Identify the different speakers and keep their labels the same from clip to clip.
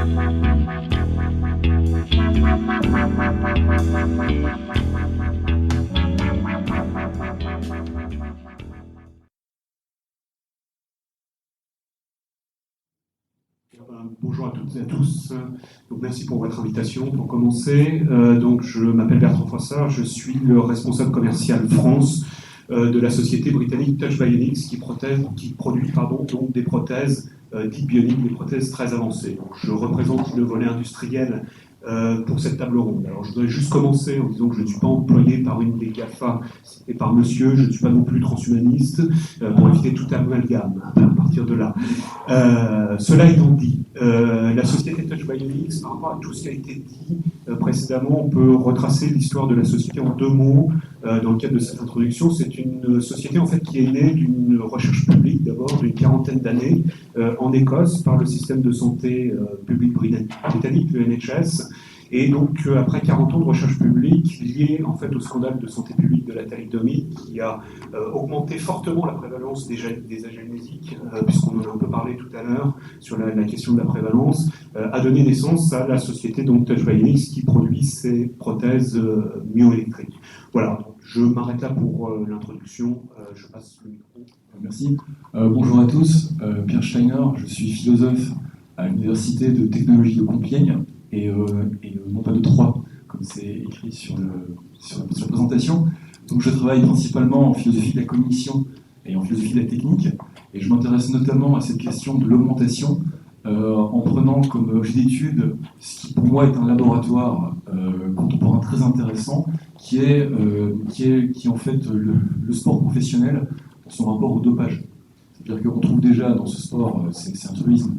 Speaker 1: Bonjour à toutes et à tous. Donc, merci pour votre invitation. Pour commencer, donc, je m'appelle Bertrand Froissart, je suis le responsable commercial France de la société britannique Touch Bionics qui produit donc des prothèses dites bioniques, des prothèses très avancées. Donc, je représente le volet industriel pour cette table ronde. Alors, je voudrais juste commencer en disant que je ne suis pas employé par une des GAFA et par monsieur, je ne suis pas non plus transhumaniste, pour éviter tout amalgame à partir de là. Cela étant dit, la société Touch Bionics, par rapport à tout ce qui a été dit précédemment, on peut retracer l'histoire de la société en deux mots dans le cadre de cette introduction. C'est une société en fait qui est née d'une recherche publique d'abord d'une quarantaine d'années en Écosse par le système de santé public britannique, le NHS. Et donc, après 40 ans de recherche publique liée en fait au scandale de santé publique de la thalidomide, qui a augmenté fortement la prévalence des agénésiques, puisqu'on en a un peu parlé tout à l'heure sur la question de la prévalence, a donné naissance à la société donc Touch Bionics qui produit ces prothèses myoélectriques. Voilà, donc je m'arrête là pour l'introduction. Je passe le micro.
Speaker 2: Merci. Bonjour à tous. Pierre Steiner, je suis philosophe à l'Université de technologie de Compiègne. Et non pas de 3, comme c'est écrit sur la présentation. Donc je travaille principalement en philosophie de la cognition et en philosophie de la technique, et je m'intéresse notamment à cette question de l'augmentation en prenant comme objet d'étude ce qui pour moi est un laboratoire contemporain très intéressant, qui est en fait le sport professionnel dans son rapport au dopage. C'est-à-dire qu'on trouve déjà dans ce sport, c'est un truisme,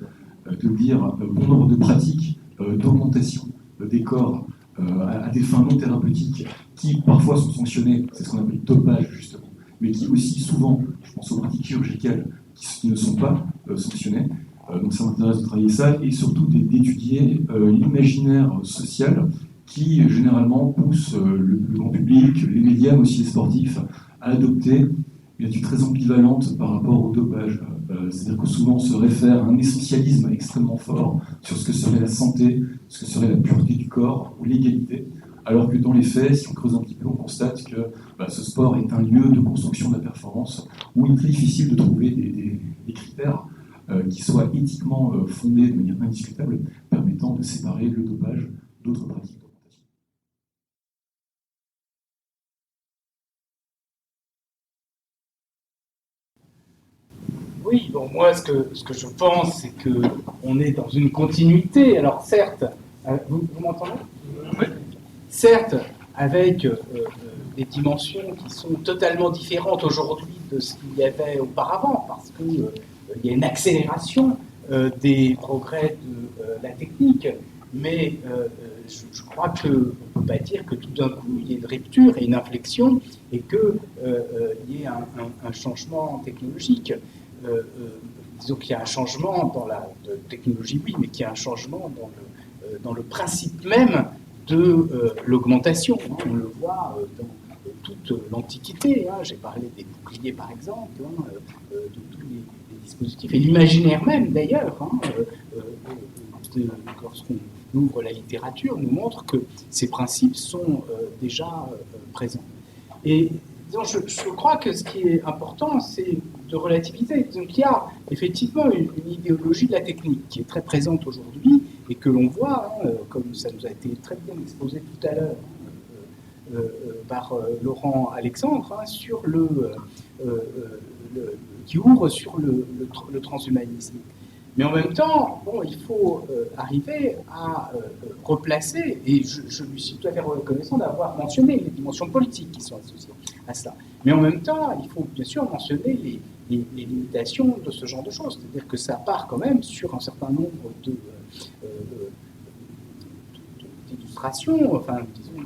Speaker 2: de dire bon nombre de pratiques d'augmentation des corps à des fins non thérapeutiques qui parfois sont sanctionnées, c'est ce qu'on appelle dopage justement, mais qui aussi souvent, je pense aux pratiques chirurgicales qui ne sont pas sanctionnées. Donc ça m'intéresse de travailler ça et surtout d'étudier l'imaginaire social qui généralement pousse le grand public, les médias mais aussi les sportifs à adopter une attitude très ambivalente par rapport au dopage. C'est-à-dire que souvent on se réfère à un essentialisme extrêmement fort sur ce que serait la santé, ce que serait la pureté du corps ou l'égalité, alors que dans les faits, si on creuse un petit peu, on constate que ce sport est un lieu de construction de la performance où il est très difficile de trouver des critères qui soient éthiquement fondés de manière indiscutable, permettant de séparer le dopage d'autres pratiques.
Speaker 3: Oui, bon, moi, ce que je pense, c'est qu'on est dans une continuité. Alors, certes, vous m'entendez ? Oui. Certes, avec des dimensions qui sont totalement différentes aujourd'hui de ce qu'il y avait auparavant, parce qu'il y a une accélération des progrès de la technique, mais je crois qu'on ne peut pas dire que tout d'un coup, il y ait une rupture et une inflexion, et qu'il y ait un changement technologique. Disons qu'il y a un changement dans la technologie, oui, mais qu'il y a un changement dans le principe même de l'augmentation. On le voit dans toute l'Antiquité. J'ai parlé des boucliers, par exemple, de tous les dispositifs, et l'imaginaire même, d'ailleurs, lorsqu'on ouvre la littérature, nous montre que ces principes sont déjà présents. Et je crois que ce qui est important, c'est de relativiser. Donc il y a effectivement une idéologie de la technique qui est très présente aujourd'hui et que l'on voit, comme ça nous a été très bien exposé tout à l'heure par Laurent Alexandre, sur qui ouvre sur le transhumanisme. Mais en même temps, il faut arriver à replacer, et je lui suis tout à fait reconnaissant d'avoir mentionné les dimensions politiques qui sont associées à cela. Mais en même temps, il faut bien sûr mentionner les limitations de ce genre de choses. C'est-à-dire que ça part quand même sur un certain nombre d'illustrations, enfin, disons,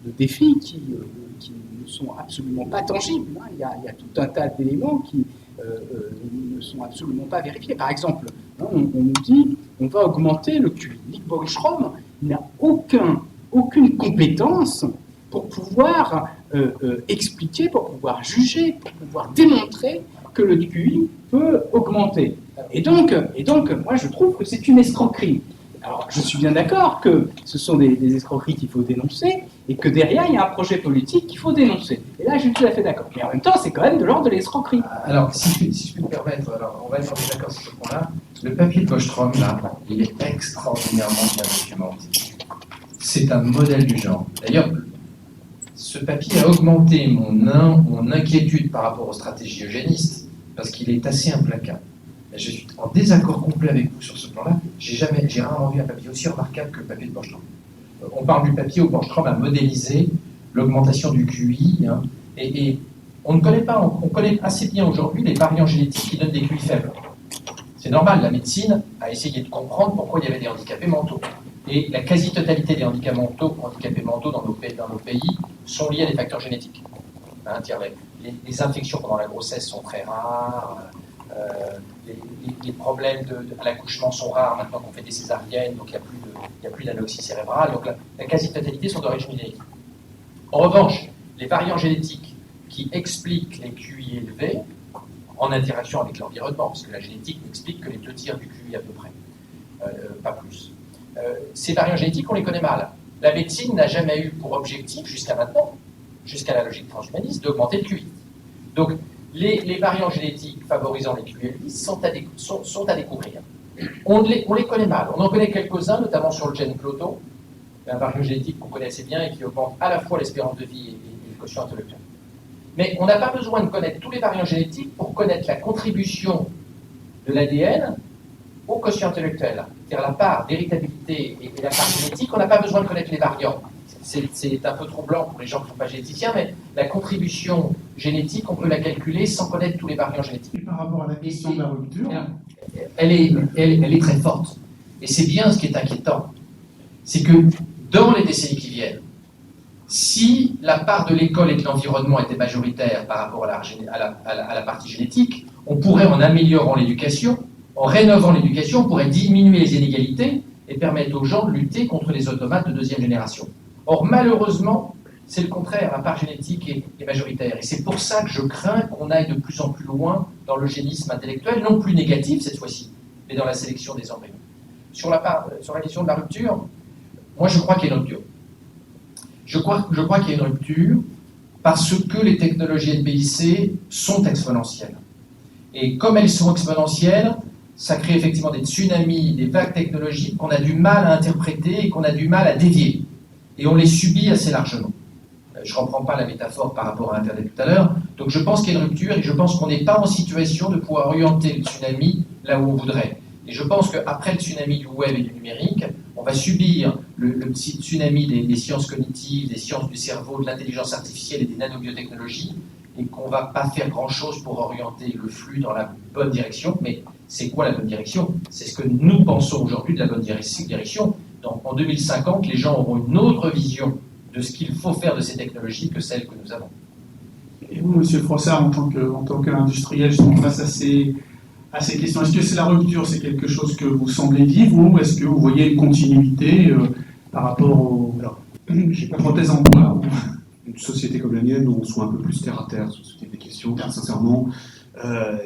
Speaker 3: de défis qui ne sont absolument pas tangibles. Il y a tout un tas d'éléments qui ne sont absolument pas vérifiés. Par exemple, on nous dit on va augmenter le QI. Nick Bostrom n'a aucune compétence pour pouvoir expliquer, pour pouvoir juger, pour pouvoir démontrer que le QI peut augmenter. Et donc moi je trouve que c'est une escroquerie Alors, je suis bien d'accord que ce sont des escroqueries qu'il faut dénoncer et que derrière, il y a un projet politique qu'il faut dénoncer. Et là, je suis tout à fait d'accord. Mais en même temps, c'est quand même de l'ordre de l'escroquerie.
Speaker 4: Alors, si je peux me permettre, alors, on va être en désaccord sur ce point-là. Le papier de Bostrom, là, il est extraordinairement bien documenté. C'est un modèle du genre. D'ailleurs, ce papier a augmenté mon inquiétude par rapport aux stratégies eugénistes, parce qu'il est assez implacable. Je suis en désaccord complet avec vous sur ce plan-là. J'ai rarement vu un papier aussi remarquable que le papier de Bostrom. On parle du papier où Bostrom a modélisé l'augmentation du QI, hein, et on ne connaît pas, on connaît assez bien aujourd'hui les variants génétiques qui donnent des QI faibles. C'est normal, la médecine a essayé de comprendre pourquoi il y avait des handicapés mentaux. Et la quasi-totalité des handicapés mentaux dans nos pays sont liés à des facteurs génétiques. Hein, les infections pendant la grossesse sont très rares, les problèmes à l'accouchement sont rares maintenant qu'on fait des césariennes, donc il n'y a plus d'anoxie cérébrale. Donc la quasi-totalité sont d'origine génétique. En revanche, les variants génétiques qui expliquent les QI élevés en interaction avec l'environnement, parce que la génétique n'explique que les 2/3 du QI à peu près, pas plus. Ces variants génétiques, on les connaît mal. La médecine n'a jamais eu pour objectif, jusqu'à maintenant, jusqu'à la logique transhumaniste, d'augmenter le QI. Donc, les variants génétiques favorisant les QI élevés sont à découvrir. On les connaît mal. On en connaît quelques-uns, notamment sur le gène Cloto, un variant génétique qu'on connaît assez bien et qui augmente à la fois l'espérance de vie et le quotient intellectuel. Mais on n'a pas besoin de connaître tous les variants génétiques pour connaître la contribution de l'ADN au quotient intellectuel. C'est-à-dire la part d'héritabilité et la part génétique, on n'a pas besoin de connaître les variants. C'est un peu troublant pour les gens qui ne sont pas généticiens, mais la contribution génétique, on peut la calculer sans connaître tous les variants génétiques.
Speaker 5: Et par rapport à la question de la rupture,
Speaker 4: elle est très forte. Et c'est bien ce qui est inquiétant. C'est que dans les décennies qui viennent, si la part de l'école et de l'environnement était majoritaire par rapport à la partie génétique, on pourrait, en améliorant l'éducation, en rénovant l'éducation, on pourrait diminuer les inégalités et permettre aux gens de lutter contre les automates de deuxième génération. Or, malheureusement, c'est le contraire, la part génétique est majoritaire. Et c'est pour ça que je crains qu'on aille de plus en plus loin dans l'eugénisme intellectuel, non plus négatif cette fois-ci, mais dans la sélection des embryons. Sur la question de la rupture, moi je crois qu'il y a une rupture. Je crois qu'il y a une rupture parce que les technologies NPIC sont exponentielles. Et comme elles sont exponentielles, ça crée effectivement des tsunamis, des vagues technologiques qu'on a du mal à interpréter et qu'on a du mal à dévier. Et on les subit assez largement. Je ne reprends pas la métaphore par rapport à Internet tout à l'heure. Donc je pense qu'il y a une rupture et je pense qu'on n'est pas en situation de pouvoir orienter le tsunami là où on voudrait. Et je pense qu'après le tsunami du web et du numérique, on va subir le petit tsunami des sciences cognitives, des sciences du cerveau, de l'intelligence artificielle et des nanobiotechnologies, et qu'on ne va pas faire grand-chose pour orienter le flux dans la bonne direction. Mais c'est quoi la bonne direction? C'est ce que nous pensons aujourd'hui de la bonne direction. Donc, en 2050, les gens auront une autre vision de ce qu'il faut faire de ces technologies que celle que nous avons.
Speaker 5: et vous, M. Frossard, en tant qu'industriel, justement face à ces questions, est-ce que c'est la rupture, c'est quelque chose que vous semblez vivre, ou est-ce que vous voyez une continuité par rapport aux prothèses en bois?
Speaker 1: Une société comme la mienne, où on soit un peu plus terre à terre sur ce type de questions, car sincèrement,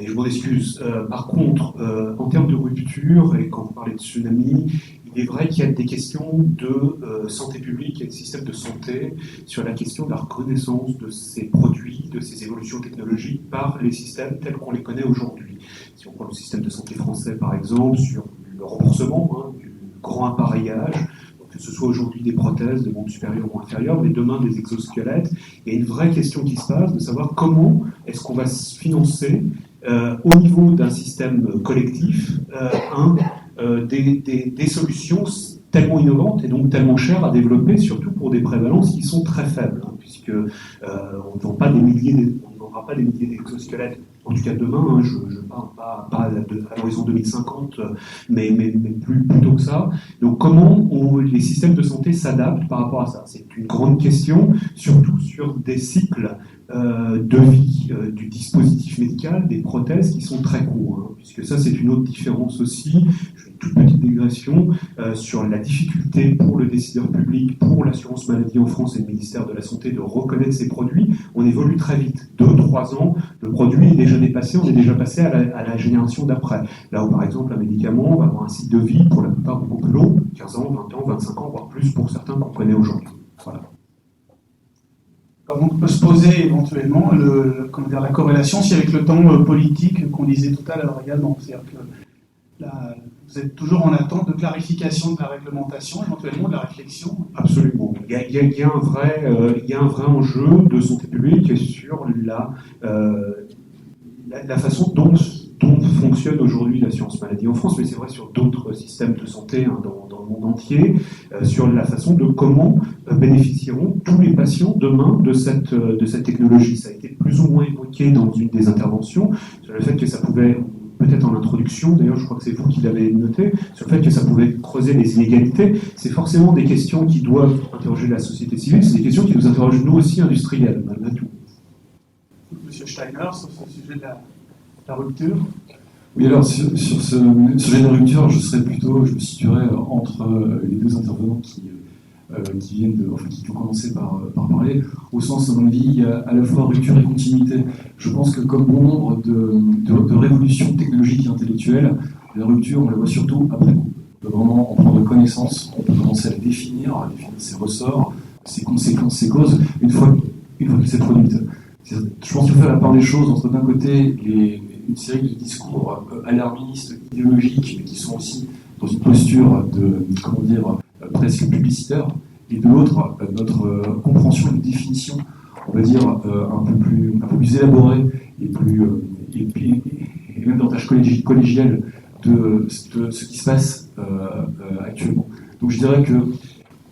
Speaker 1: et je m'en excuse. Par contre, en termes de rupture, et quand vous parlez de tsunami, il est vrai qu'il y a des questions de santé publique et de système de santé sur la question de la reconnaissance de ces produits, de ces évolutions technologiques par les systèmes tels qu'on les connaît aujourd'hui. Si on prend le système de santé français, par exemple, sur le remboursement du grand appareillage, que ce soit aujourd'hui des prothèses de monde supérieur ou inférieur, mais demain des exosquelettes, il y a une vraie question qui se passe de savoir comment est-ce qu'on va se financer au niveau d'un système collectif des solutions tellement innovantes et donc tellement chères à développer, surtout pour des prévalences qui sont très faibles, puisque on ne vendra pas des milliers d'exosquelettes, en tout cas demain, je ne parle pas à l'horizon 2050, mais plutôt que ça. Donc comment les systèmes de santé s'adaptent par rapport à ça? C'est une grande question, surtout sur des cycles de vie du dispositif médical, des prothèses qui sont très courts, puisque ça c'est une autre différence aussi. Je toute petite digression sur la difficulté pour le décideur public, pour l'assurance maladie en France et le ministère de la Santé de reconnaître ces produits. On évolue très vite. 2-3 ans, le produit est déjà dépassé, on est déjà passé à la génération d'après. Là où, par exemple, un médicament va avoir un cycle de vie, pour la plupart beaucoup plus long, 15 ans, 20 ans, 25 ans, voire plus pour certains qu'on connaît aujourd'hui. Voilà.
Speaker 5: Alors, on peut se poser éventuellement la corrélation aussi avec le temps politique qu'on disait tout à l'heure également. C'est-à-dire que vous êtes toujours en attente de clarification de la réglementation, éventuellement de la réflexion.
Speaker 1: Absolument. Il y a un vrai enjeu de santé publique sur la façon dont fonctionne aujourd'hui l'assurance maladie en France, mais c'est vrai sur d'autres systèmes de santé dans le monde entier, sur la façon de comment bénéficieront tous les patients demain de cette technologie. Ça a été plus ou moins évoqué dans une des interventions, sur le fait que ça pouvait, peut-être en introduction, d'ailleurs je crois que c'est vous qui l'avez noté, sur le fait que ça pouvait creuser les inégalités. C'est forcément des questions qui doivent interroger la société civile, c'est des questions qui nous interrogent nous aussi industriels, malgré tout.
Speaker 5: Monsieur Steiner, sur ce sujet de la rupture.
Speaker 2: Oui, alors sur ce sujet de rupture, je me situerais entre les deux intervenants qui ont commencé par parler, au sens, à mon avis, il y a à la fois rupture et continuité. Je pense que comme bon nombre de révolutions technologiques et intellectuelles, la rupture, on la voit surtout après coup. On peut vraiment en prendre connaissance, on peut commencer à définir ses ressorts, ses conséquences, ses causes, une fois que c'est produite. Je pense qu'il faut faire la part des choses entre d'un côté une série de discours alarmistes, idéologiques, mais qui sont aussi dans une posture presque publicitaire, et de l'autre, notre compréhension et une définition, on va dire, un peu plus élaborée et même davantage collégiale de ce qui se passe actuellement. Donc je dirais que,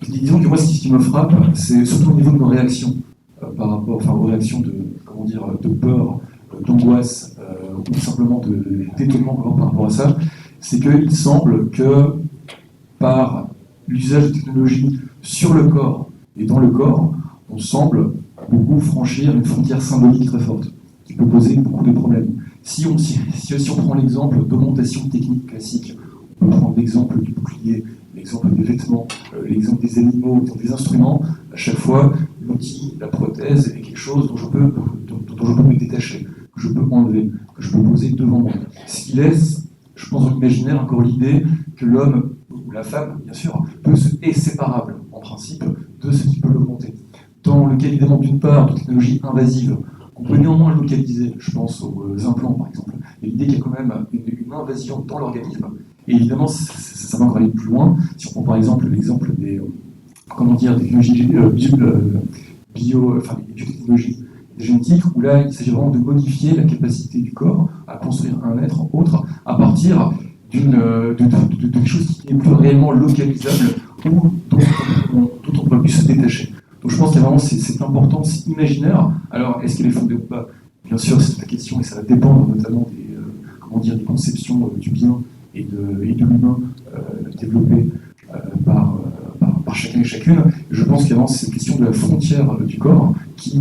Speaker 2: disons que moi, ce qui me frappe, c'est surtout au niveau de nos réactions par rapport, aux réactions de peur, d'angoisse, ou simplement d'étonnement par rapport à ça, c'est qu'il semble que par l'usage de technologies sur le corps et dans le corps, on semble beaucoup franchir une frontière symbolique très forte, qui peut poser beaucoup de problèmes. Si on prend l'exemple d'augmentation technique classique, on peut prendre l'exemple du bouclier, l'exemple des vêtements, l'exemple des animaux, des instruments, à chaque fois, l'outil, la prothèse est quelque chose dont je peux me détacher, que je peux enlever, que je peux poser devant moi. Ce qui laisse, je pense, dans l'imaginaire encore l'idée que l'homme, ou la femme, bien sûr, est séparable, en principe, de ce qui peut l'augmenter. Dans le cas, évidemment, d'une part, de technologies invasives, qu'on peut néanmoins localiser, je pense aux implants, par exemple, mais l'idée qu'il y a quand même une invasion dans l'organisme, et évidemment, ça va encore aller plus loin. Si on prend par exemple l'exemple des technologies biotechnologies génétiques, où là, il s'agit vraiment de modifier la capacité du corps à construire un être autre à partir de quelque chose qui n'est plus réellement localisable ou dont on ne peut plus se détacher. Donc je pense qu'il y a vraiment cette importance imaginaire. Alors, est-ce qu'elle est fondée ou pas? Bien sûr, c'est la question, et ça va dépendre notamment des conceptions du bien et de l'humain développées par chacun et chacune. Et je pense qu'il y a vraiment cette question de la frontière du corps qui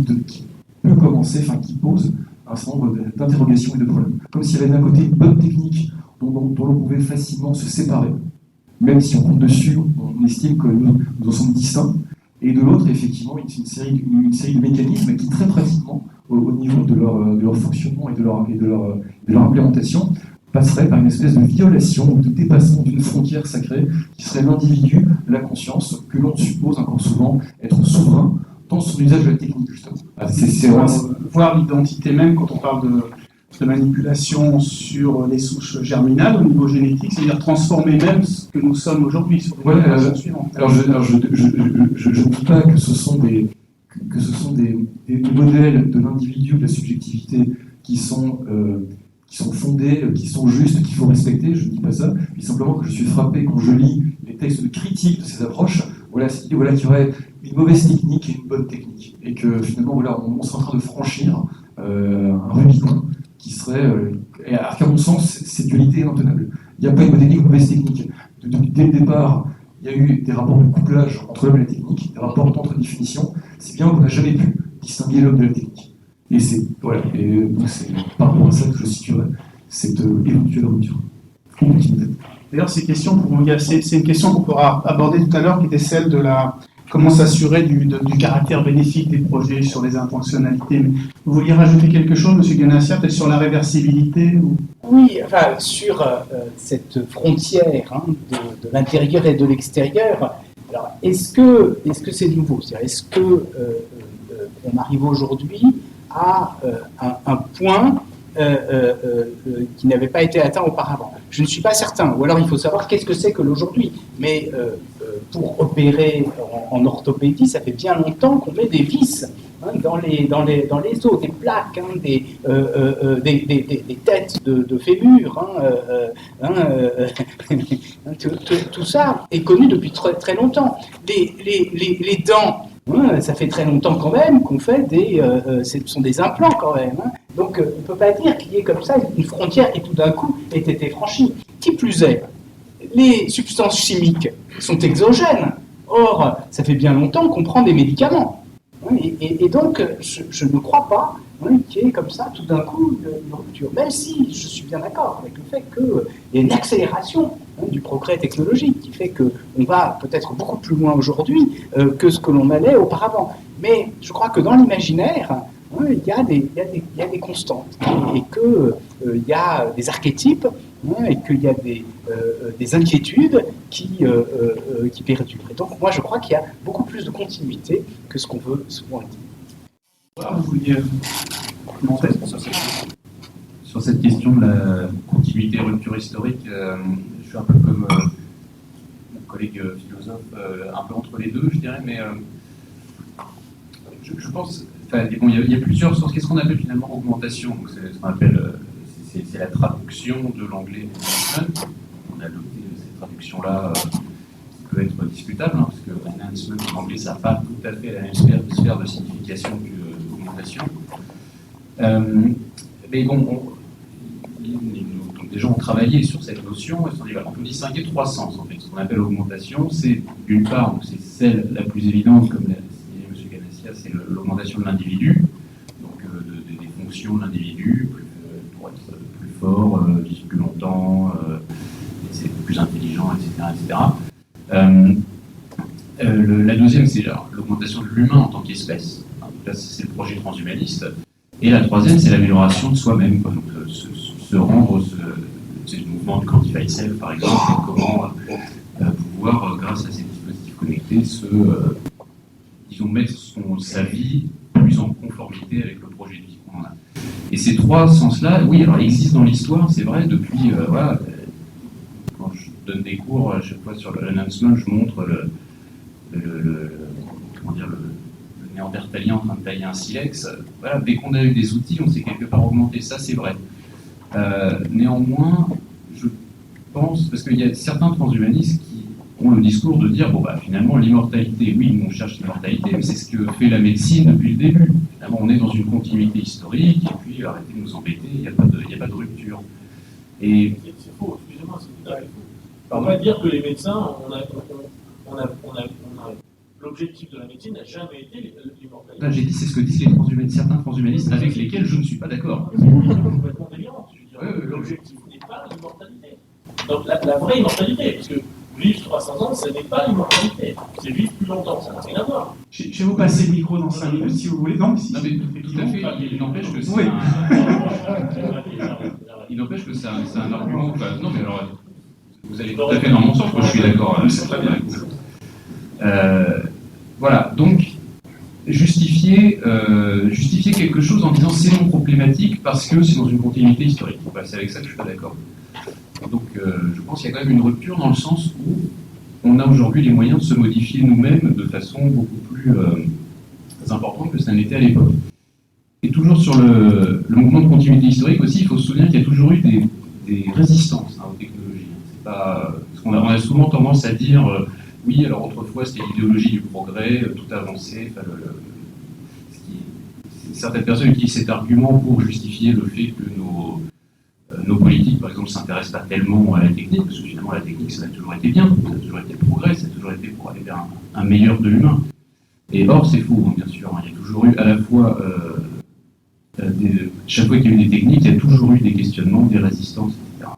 Speaker 2: peut commencer, qui pose un certain nombre d'interrogations et de problèmes. Comme s'il y avait d'un côté une bonne technique dont l'on pouvait facilement se séparer, même si on compte dessus, on estime que nous en sommes distincts, et de l'autre, effectivement, une série de mécanismes qui, très pratiquement, au niveau de leur fonctionnement et de leur implémentation, passerait par une espèce de violation ou de dépassement d'une frontière sacrée qui serait l'individu, la conscience, que l'on suppose encore souvent être souverain dans son usage de la technique, justement.
Speaker 5: Voir l'identité même quand on parle de manipulation sur les souches germinales au niveau génétique, c'est-à-dire transformer même ce que nous sommes aujourd'hui sur les générations suivantes.
Speaker 2: Alors je ne dis pas que ce sont des modèles de l'individu, de la subjectivité qui sont fondés, qui sont justes, qu'il faut respecter, je ne dis pas ça, mais simplement que je suis frappé quand je lis les textes de critique de ces approches, qu'il y aurait une mauvaise technique et une bonne technique, et que finalement on serait en train de franchir un Rubicon qui serait, à mon sens, cette dualité est intenable. Il n'y a pas une bonne technique ou une mauvaise technique. Dès le départ, il y a eu des rapports de couplage entre l'homme et la technique, des rapports d'entre-définition, si bien qu'on n'a jamais pu distinguer l'homme de la technique. Et c'est par rapport à ça que je situerais cette éventuelle rupture.
Speaker 5: D'ailleurs, c'est une question qu'on pourra aborder tout à l'heure, qui était celle de comment s'assurer du caractère bénéfique des projets sur les intentionnalités. Mais vous vouliez rajouter quelque chose, M. Ganassia, peut-être sur la réversibilité ou...
Speaker 3: Oui, enfin, sur cette frontière de l'intérieur et de l'extérieur, alors est-ce que c'est nouveau? C'est-à-dire, est-ce que on arrive aujourd'hui à un point qui n'avait pas été atteint auparavant? Je ne suis pas certain. Ou alors il faut savoir qu'est-ce que c'est que l'aujourd'hui. Mais pour opérer en orthopédie, ça fait bien longtemps qu'on met des vis dans les os, des plaques, des têtes de fémur. Tout ça est connu depuis très, très longtemps. Les dents, ça fait très longtemps quand même qu'on fait ce sont des implants quand même. Donc on ne peut pas dire qu'il y ait comme ça une frontière qui tout d'un coup ait été franchie. Qui plus est, les substances chimiques sont exogènes. Or, ça fait bien longtemps qu'on prend des médicaments. Et donc, je ne crois pas qu'il y ait comme ça tout d'un coup une rupture. Même si je suis bien d'accord avec le fait qu'il y a une accélération du progrès technologique qui fait qu'on va peut-être beaucoup plus loin aujourd'hui que ce que l'on allait auparavant. Mais je crois que dans l'imaginaire, il y a des constantes et qu'il y a des archétypes et qu'il y a des inquiétudes qui perdurent. Et donc, moi, je crois qu'il y a beaucoup plus de continuité que ce qu'on veut souvent dire.
Speaker 5: Vous vouliez commenter
Speaker 6: sur cette question de la continuité et rupture historique, je suis un peu comme mon collègue philosophe, un peu entre les deux, je dirais, mais je pense, bon, il y a plusieurs sources. Qu'est-ce qu'on appelle finalement augmentation? C'est ce qu'on appelle, c'est la traduction de l'anglais enhancement. On a adopté cette traduction-là, qui peut être discutable, parce que enhancement en anglais, ça n'a pas tout à fait la même sphère de signification que augmentation. Mais bon, donc des gens ont travaillé sur cette notion, et se sont dit, voilà, on peut distinguer trois sens en fait. Ce qu'on appelle augmentation, c'est d'une part, c'est celle la plus évidente, comme l'a dit M. Ganassia, c'est l'augmentation de l'individu, donc des fonctions de l'individu, pour être plus fort, vivre plus longtemps, être plus intelligent, etc. La deuxième, c'est l'augmentation de l'humain en tant qu'espèce. Là, c'est le projet transhumaniste. Et la troisième, c'est l'amélioration de soi-même. Donc, se rendre, c'est le mouvement du Quantified Self, par exemple, comment pouvoir, grâce à ces dispositifs connectés, disons, mettre sa vie plus en conformité avec le projet de vie qu'on a. Et ces trois sens-là, oui, alors ils existent dans l'histoire, c'est vrai, depuis, voilà, quand je donne des cours, à chaque fois sur l'announcement, je montre le néandertalien en train de tailler un silex. Voilà, dès qu'on a eu des outils, on s'est quelque part augmenté, ça c'est vrai. Néanmoins, je pense, parce qu'il y a certains transhumanistes qui ont le discours de dire, bon bah finalement l'immortalité, oui, on cherche l'immortalité, mais c'est ce que fait la médecine depuis le début. Finalement, on est dans une continuité historique, et puis arrêtez de nous embêter, il n'y a pas de rupture. Et...
Speaker 7: C'est faux, excusez-moi, c'est faux. On va dire que les médecins, l'objectif de la médecine n'a jamais été l'immortalité.
Speaker 6: Là, j'ai dit, c'est ce que disent certains transhumanistes avec lesquels je ne suis pas d'accord.
Speaker 7: C'est complètement délirant. L'objectif n'est pas l'immortalité. Donc la vraie immortalité, parce que vivre 300 ans, ce n'est pas l'immortalité. C'est vivre plus longtemps, ça n'a rien à voir.
Speaker 5: Je vais vous passer le micro dans 5 minutes si vous voulez. Non, si,
Speaker 6: non mais tout à fait, il n'empêche que c'est
Speaker 5: oui.
Speaker 6: Il n'empêche que c'est un argument. Enfin, non, mais alors, vous allez tout à fait dans mon sens, moi je suis d'accord, c'est très bien. Voilà, donc justifier quelque chose en disant c'est non problématique parce que c'est dans une continuité historique. Bah, c'est avec ça que je suis pas d'accord. Donc je pense qu'il y a quand même une rupture dans le sens où on a aujourd'hui les moyens de se modifier nous-mêmes de façon beaucoup plus importante que ça n'était à l'époque. Et toujours sur le mouvement de continuité historique aussi, il faut se souvenir qu'il y a toujours eu des résistances aux technologies. C'est pas, parce qu'on a souvent tendance à dire oui, alors autrefois c'était l'idéologie du progrès, tout avancé. Certaines personnes utilisent cet argument pour justifier le fait que nos politiques, par exemple, ne s'intéressent pas tellement à la technique, parce que finalement la technique ça a toujours été bien, ça a toujours été le progrès, ça a toujours été pour aller vers un meilleur de l'humain. Et or c'est faux, bien sûr, il y a toujours eu à la fois, chaque fois qu'il y a eu des techniques, il y a toujours eu des questionnements, des résistances, etc.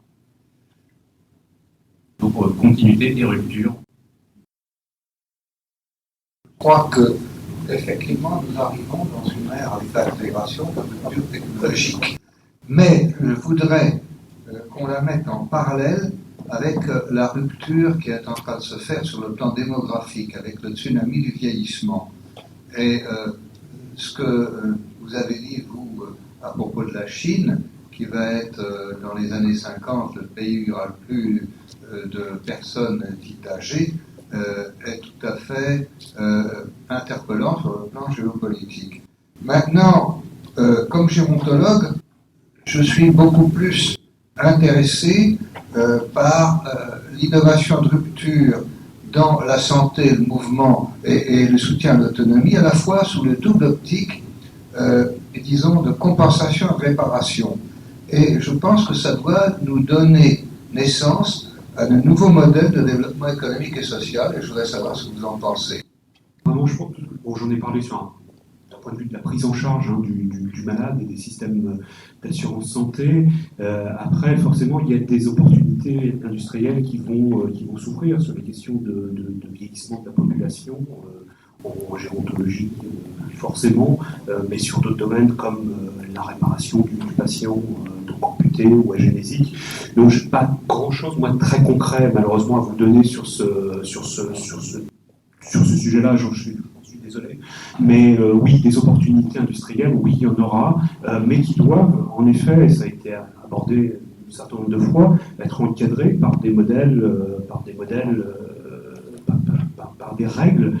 Speaker 6: continuité et rupture.
Speaker 8: Je crois que, effectivement, nous arrivons dans une ère d'intégration, de rupture technologique. Mais je voudrais qu'on la mette en parallèle avec la rupture qui est en train de se faire sur le plan démographique, avec le tsunami du vieillissement. Et ce que vous avez dit, vous, à propos de la Chine, qui va être, dans les années 50, le pays où il y aura le plus de personnes dites âgées, est tout à fait interpellant sur le plan géopolitique. Maintenant, comme gérontologue, je suis beaucoup plus intéressé par l'innovation de rupture dans la santé, le mouvement et le soutien à l'autonomie, à la fois sous le double optique, disons, de compensation et de réparation. Et je pense que ça doit nous donner naissance à de nouveaux modèles de développement économique et social, et je voudrais savoir ce que vous en pensez.
Speaker 1: Vraiment, je pense, bon, j'en ai parlé d'un point de vue de la prise en charge du malade et des systèmes d'assurance santé. Après, forcément, il y a des opportunités industrielles qui vont s'ouvrir sur les questions de vieillissement de la population, en gérontologie, forcément, mais sur d'autres domaines comme la réparation du patient, donc amputé ou agénésique. Donc, je n'ai pas grand-chose, moi, de très concret, malheureusement, à vous donner sur ce sujet-là. Je suis désolé. Mais oui, des opportunités industrielles, oui, il y en aura, mais qui doivent, en effet, et ça a été abordé un certain nombre de fois, être encadrées par des modèles, par des règles,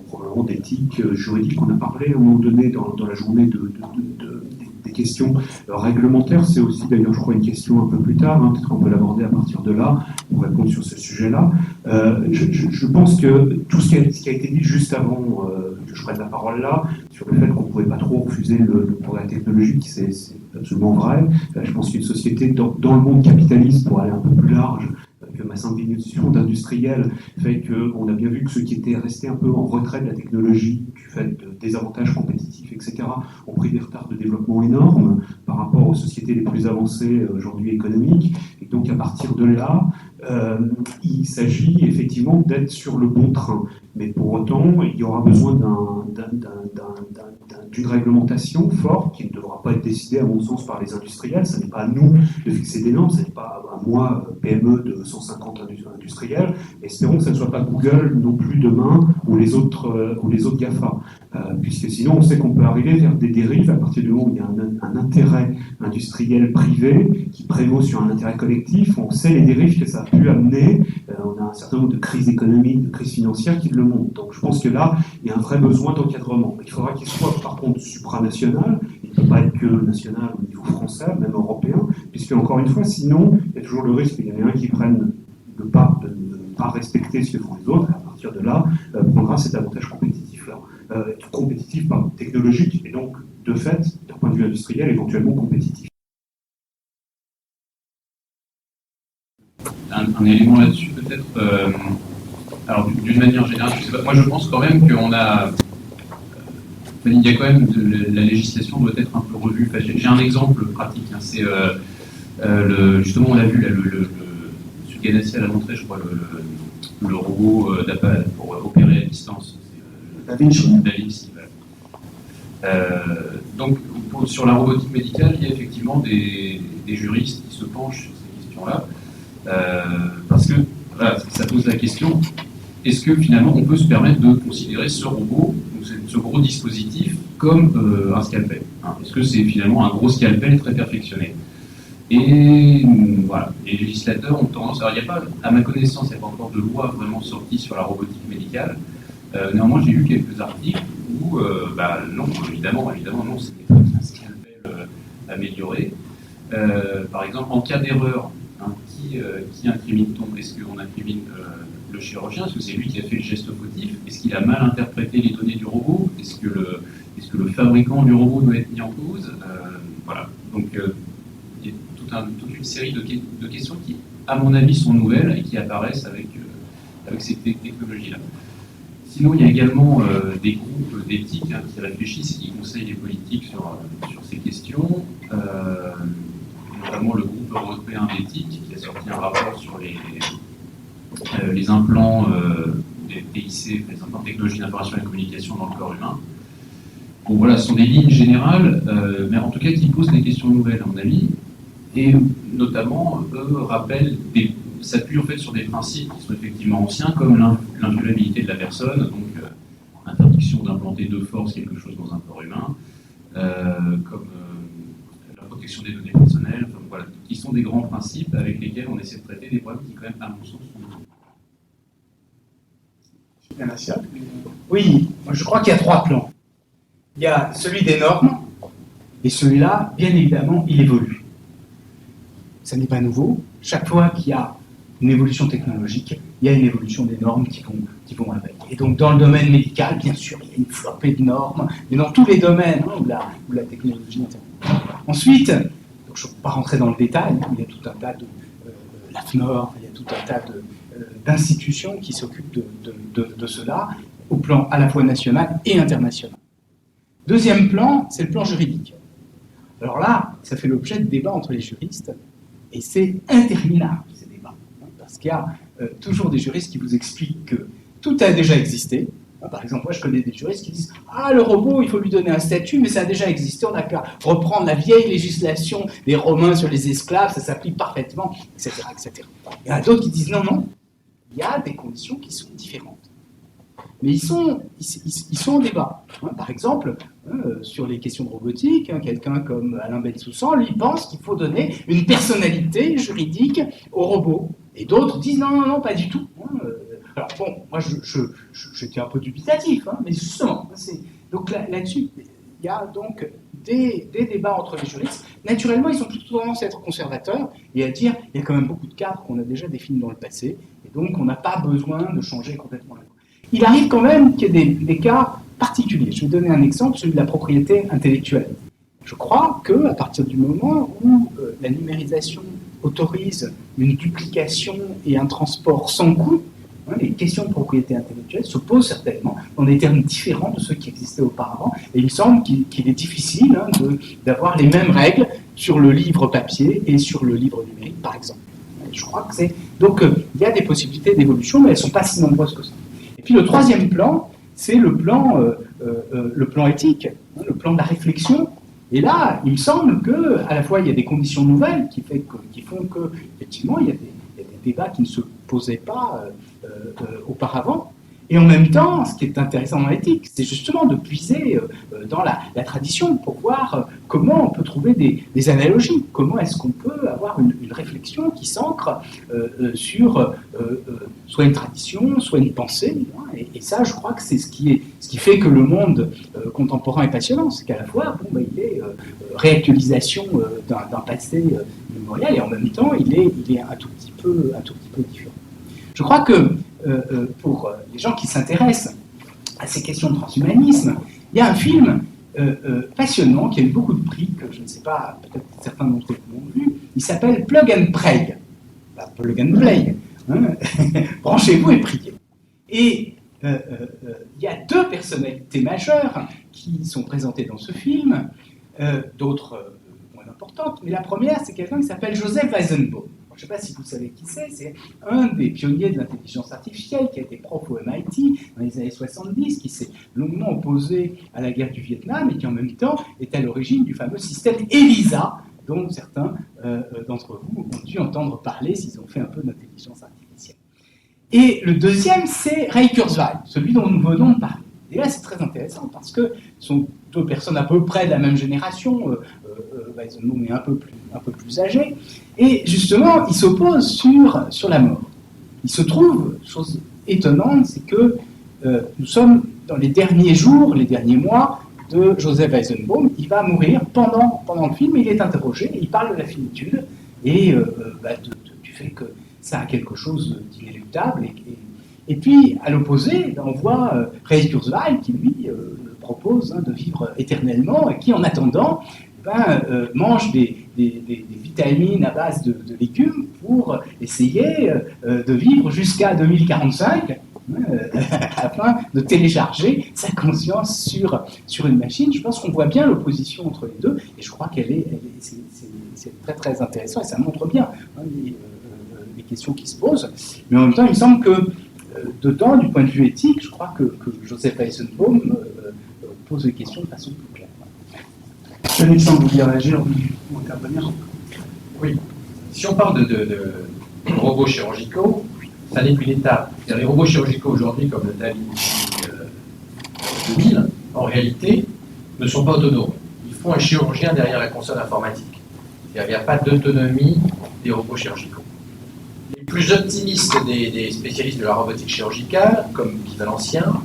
Speaker 1: probablement d'éthique juridique. On a parlé à un moment donné dans la journée des questions réglementaires. C'est aussi d'ailleurs, je crois, une question un peu plus tard, peut-être qu'on peut l'aborder à partir de là, pour répondre sur ce sujet-là. Je pense que tout ce qui a été dit juste avant que je prenne la parole là, sur le fait qu'on ne pouvait pas trop refuser le progrès technologique, c'est absolument vrai. Je pense qu'une société dans le monde capitaliste, pour aller un peu plus large, que ma simple définition d'industriel fait qu'on a bien vu que ceux qui étaient restés un peu en retrait de la technologie, du fait de désavantages compétitifs, etc., ont pris des retards de développement énormes par rapport aux sociétés les plus avancées aujourd'hui économiques. Et donc à partir de là, il s'agit effectivement d'être sur le bon train. Mais pour autant, il y aura besoin d'une réglementation forte qui ne devra pas être décidée, à mon sens, par les industriels. Ce n'est pas à nous de fixer des normes, ce n'est pas à moi, PME de 150 industriels. Espérons que ce ne soit pas Google non plus demain ou les autres GAFA. Puisque sinon, on sait qu'on peut arriver vers des dérives à partir du moment où il y a un intérêt industriel privé qui prévaut sur un intérêt collectif. On sait les dérives que ça a pu amener. On a un certain nombre de crises économiques, de crises financières qui le montrent. Donc je pense que là, il y a un vrai besoin d'encadrement. Il faudra qu'il soit par contre supranational. Il ne peut pas être que national au niveau français, même européen, puisque encore une fois, sinon, il y a toujours le risque qu'il y en ait un qui prenne le pas de ne pas respecter ce que font les autres, et à partir de là, prendra cet avantage compétitif-là. Compétitif, pardon, technologique, et donc, de fait, d'un point de vue industriel, éventuellement compétitif.
Speaker 6: Un élément là-dessus, peut-être. Alors, d'une manière générale, je sais pas, moi je pense quand même qu'on a. Il y a quand même. La législation doit être un peu revue. Enfin, j'ai un exemple pratique. C'est. Justement, on l'a vu, là, M. Ganassi a montré, je crois, le robot pour opérer à distance. Da Vinci. Donc, sur la robotique médicale, il y a effectivement des juristes qui se penchent sur ces questions-là, parce que voilà, ça pose la question, est-ce que finalement on peut se permettre de considérer ce robot, ce gros dispositif, comme un scalpel, Est-ce que c'est finalement un gros scalpel très perfectionné? Et voilà, les législateurs ont tendance, alors il n'y a pas, à ma connaissance, il n'y a pas encore de loi vraiment sortie sur la robotique médicale. Néanmoins, j'ai lu quelques articles où, non, évidemment, non, ce n'est pas un scalpel amélioré. Par exemple, en cas d'erreur, qui incrimine-t-on? Est-ce qu'on incrimine le chirurgien? Est-ce que c'est lui qui a fait le geste fautif? Est-ce qu'il a mal interprété les données du robot? Est-ce que le fabricant du robot doit être mis en cause? Voilà. Donc, il y a toute une série de questions qui, à mon avis, sont nouvelles et qui apparaissent avec ces technologies-là. Sinon, il y a également des groupes d'éthique qui réfléchissent et qui conseillent les politiques sur ces questions, notamment le groupe européen d'éthique qui a sorti un rapport sur les implants des TIC, les implants de technologie d'information et de communication dans le corps humain. Bon voilà, ce sont des lignes générales, mais en tout cas qui posent des questions nouvelles à mon avis, et notamment s'appuient en fait sur des principes qui sont effectivement anciens, comme l'inviolabilité de la personne, donc interdiction d'implanter de force quelque chose dans un corps humain, comme la protection des données personnelles, enfin, voilà, qui sont des grands principes avec lesquels on essaie de traiter des problèmes qui, quand même, à mon sens, sont nouveaux.
Speaker 3: Oui, moi je crois qu'il y a 3 plans. Il y a celui des normes, et celui-là, bien évidemment, il évolue. Ça n'est pas nouveau. Chaque fois qu'il y a une évolution technologique, il y a une évolution des normes qui vont avec. Et donc dans le domaine médical, bien sûr, il y a une flopée de normes, mais dans tous les domaines où la technologie intervient. Ensuite, donc je ne vais pas rentrer dans le détail, il y a tout un tas de l'AFNOR, il y a tout un tas d'institutions qui s'occupent de cela, au plan à la fois national et international. Deuxième plan, c'est le plan juridique. Alors là, ça fait l'objet de débats entre les juristes, et c'est interminable, ces débats, parce qu'il y a toujours des juristes qui vous expliquent que tout a déjà existé. Par exemple, moi je connais des juristes qui disent « Ah, le robot, il faut lui donner un statut, mais ça a déjà existé, on n'a qu'à reprendre la vieille législation des Romains sur les esclaves, ça s'applique parfaitement, etc. etc. » Il y en a d'autres qui disent « Non, non, il y a des conditions qui sont différentes. » Mais ils sont en débat. Par exemple, sur les questions de robotique, quelqu'un comme Alain Bensoussan, lui, pense qu'il faut donner une personnalité juridique au robot. Et d'autres disent non, non, non, pas du tout. Alors bon, moi j'étais un peu dubitatif, mais justement, donc là-dessus, il y a donc des débats entre les juristes. Naturellement, ils ont plutôt tendance à être conservateurs et à dire il y a quand même beaucoup de cadres qu'on a déjà définis dans le passé, et donc on n'a pas besoin de changer complètement la loi. Il arrive quand même qu'il y ait des cas particuliers. Je vais donner un exemple, celui de la propriété intellectuelle. Je crois qu'à partir du moment où la numérisation autorise une duplication et un transport sans coût, les questions de propriété intellectuelle se posent certainement dans des termes différents de ceux qui existaient auparavant. Et il me semble qu'il est difficile d'avoir les mêmes règles sur le livre papier et sur le livre numérique, par exemple. Je crois que c'est... Donc, il y a des possibilités d'évolution, mais elles ne sont pas si nombreuses que ça. Et puis, le troisième plan, c'est le plan éthique, le plan de la réflexion. Et là, il me semble qu'à la fois, il y a des conditions nouvelles qui font qu'effectivement, il y a des débats qui ne se posaient pas auparavant. Et en même temps, ce qui est intéressant dans l'éthique, c'est justement de puiser dans la tradition pour voir comment on peut trouver des analogies, comment est-ce qu'on peut avoir une réflexion qui s'ancre sur soit une tradition, soit une pensée. Et ça, je crois que c'est ce qui fait que le monde contemporain est passionnant, c'est qu'à la fois, il est réactualisation d'un passé mémorial, et en même temps, il est un tout petit peu différent. Je crois que pour les gens qui s'intéressent à ces questions de transhumanisme, il y a un film passionnant qui a eu beaucoup de prix, que je ne sais pas, peut-être certains d'entre vous l'ont vu, il s'appelle Plug and Pray. Plug and Play. Branchez-vous et priez. Et il y a deux personnalités majeures qui sont présentées dans ce film, d'autres moins importantes, mais la première, c'est quelqu'un qui s'appelle Joseph Weizenbaum. Je ne sais pas si vous savez qui c'est un des pionniers de l'intelligence artificielle qui a été prof au MIT dans les années 70, qui s'est longuement opposé à la guerre du Vietnam et qui en même temps est à l'origine du fameux système ELISA, dont certains d'entre vous ont dû entendre parler s'ils ont fait un peu d'intelligence artificielle. Et le deuxième, c'est Ray Kurzweil, celui dont nous venons de parler. Et là, c'est très intéressant parce que ce sont deux personnes à peu près de la même génération. Weizenbaum est un peu plus âgé. Et justement, ils s'opposent sur la mort. Il se trouve, chose étonnante, c'est que nous sommes dans les derniers jours, les derniers mois de Joseph Weizenbaum. Il va mourir pendant le film, il est interrogé, il parle de la finitude et du fait que ça a quelque chose d'inéluctable. Et puis, à l'opposé, on voit Ray Kurzweil qui, lui, propose de vivre éternellement et qui, en attendant, mange des vitamines à base de légumes pour essayer de vivre jusqu'à 2045. afin de télécharger sa conscience sur une machine. Je pense qu'on voit bien l'opposition entre les deux, et je crois c'est très très intéressant, et ça montre bien les questions qui se posent. Mais en même temps, il me semble que dedans, du point de vue éthique, je crois que Joseph Weizenbaum pose les questions de façon plus claire.
Speaker 5: Monsieur Nixon, vous vouliez réagir ou intervenir?
Speaker 4: Oui. Si on parle de robots chirurgicaux, ça n'est qu'une étape. C'est-à-dire les robots chirurgicaux aujourd'hui, comme le DALI 2000, en réalité, ne sont pas autonomes. Il faut un chirurgien derrière la console informatique. C'est-à-dire qu'il n'y a pas d'autonomie des robots chirurgicaux. Les plus optimistes des spécialistes de la robotique chirurgicale, comme Guy Valencien,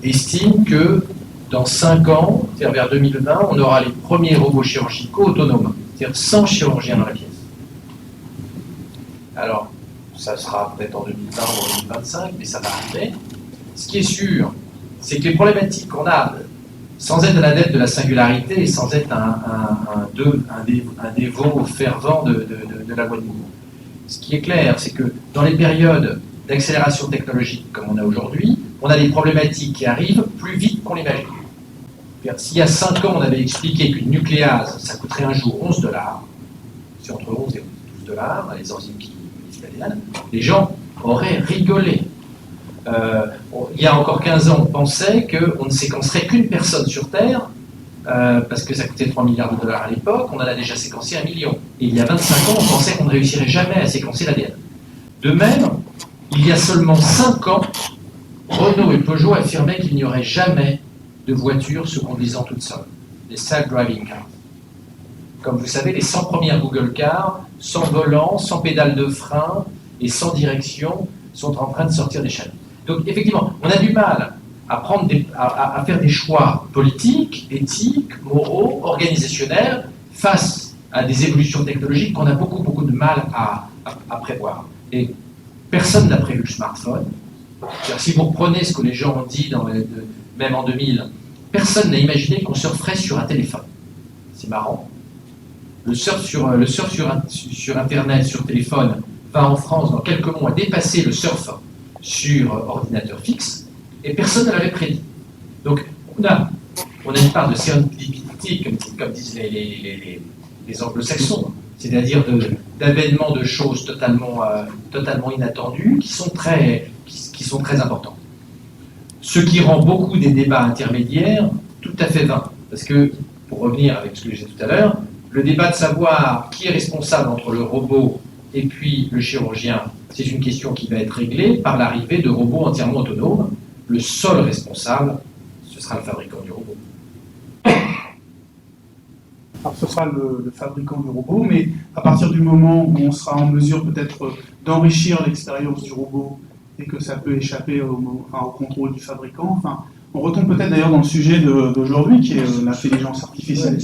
Speaker 4: estiment que dans 5 ans, c'est-à-dire vers 2020, on aura les premiers robots chirurgicaux autonomes, c'est-à-dire sans chirurgien dans la pièce. Alors, ça sera peut-être en 2020 ou en 2025, mais ça va arriver. Ce qui est sûr, c'est que les problématiques qu'on a, sans être un adepte de la singularité et sans être un dévot fervent de la voie de mouvement, ce qui est clair, c'est que dans les périodes d'accélération technologique comme on a aujourd'hui, on a des problématiques qui arrivent plus vite qu'on l'imagine. S'il y a 5 ans, on avait expliqué qu'une nucléase, ça coûterait un jour $11, c'est entre 11 et $12, les enzymes qui les gens auraient rigolé. Il y a encore 15 ans, on pensait qu'on ne séquencerait qu'une personne sur Terre, parce que ça coûtait 3 milliards de dollars à l'époque, on en a déjà séquencé 1 million. Et il y a 25 ans, on pensait qu'on ne réussirait jamais à séquencer l'ADN. De même, il y a seulement 5 ans, Renault et Peugeot affirmaient qu'il n'y aurait jamais de voitures se conduisant toutes seules, les self-driving cars. Comme vous savez, les 100 premières Google Cars, sans volant, sans pédale de frein et sans direction, sont en train de sortir des chaînes. Donc effectivement, on a du mal à faire des choix politiques, éthiques, moraux, organisationnels, face à des évolutions technologiques qu'on a beaucoup de mal à prévoir. Et personne n'a prévu le smartphone. Si vous reprenez ce que les gens ont dit, même en 2000, personne n'a imaginé qu'on surferait sur un téléphone. C'est marrant. Le surf sur Internet, sur téléphone, va en France, dans quelques mois, dépasser le surf sur ordinateur fixe, et personne ne l'avait prédit. Donc, on a une part de serendipity, comme disent les anglo-saxons, c'est-à-dire d'avènements de choses totalement inattendues, qui sont très importantes. Ce qui rend beaucoup des débats intermédiaires tout à fait vains. Parce que, pour revenir avec ce que j'ai dit tout à l'heure, le débat de savoir qui est responsable entre le robot et puis le chirurgien, c'est une question qui va être réglée par l'arrivée de robots entièrement autonomes. Le seul responsable, ce sera le fabricant du robot.
Speaker 5: Alors, ce sera le fabricant du robot, mais à partir du moment où on sera en mesure peut-être d'enrichir l'expérience du robot et que ça peut échapper au contrôle du fabricant, on retombe peut-être d'ailleurs dans le sujet d'aujourd'hui qui est l'intelligence artificielle.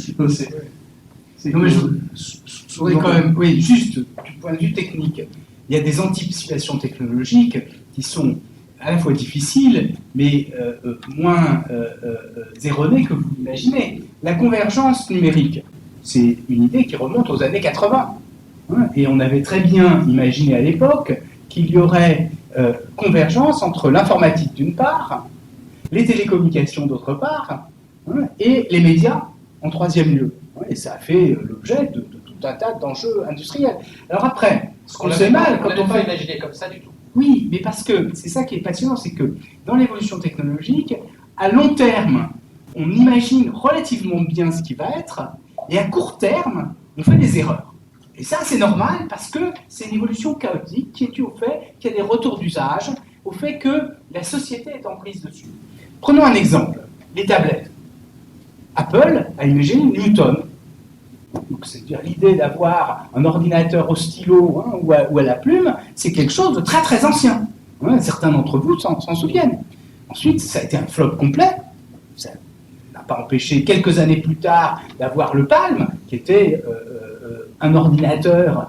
Speaker 3: Je voudrais quand même, oui, juste du point de vue technique, il y a des anticipations technologiques qui sont à la fois difficiles, mais moins erronées que vous l'imaginez. La convergence numérique, c'est une idée qui remonte aux années 80. Hein, et on avait très bien imaginé à l'époque qu'il y aurait convergence entre l'informatique d'une part, les télécommunications d'autre part, hein, et les médias en troisième lieu. Et ça a fait l'objet de tout un tas d'enjeux industriels. Alors après, ce qu'on sait mal...
Speaker 4: On n'a pas imaginé comme ça du tout.
Speaker 3: Oui, mais parce que c'est ça qui est passionnant, c'est que dans l'évolution technologique, à long terme, on imagine relativement bien ce qui va être, et à court terme, on fait des erreurs. Et ça, c'est normal, parce que c'est une évolution chaotique qui est due au fait qu'il y a des retours d'usage, au fait que la société est en prise dessus. Prenons un exemple, les tablettes. Apple a imaginé Newton. Donc, c'est-à-dire l'idée d'avoir un ordinateur au stylo ou à la plume, c'est quelque chose de très très ancien. Hein, certains d'entre vous s'en souviennent. Ensuite, ça a été un flop complet. Ça n'a pas empêché quelques années plus tard d'avoir le Palm, qui était un ordinateur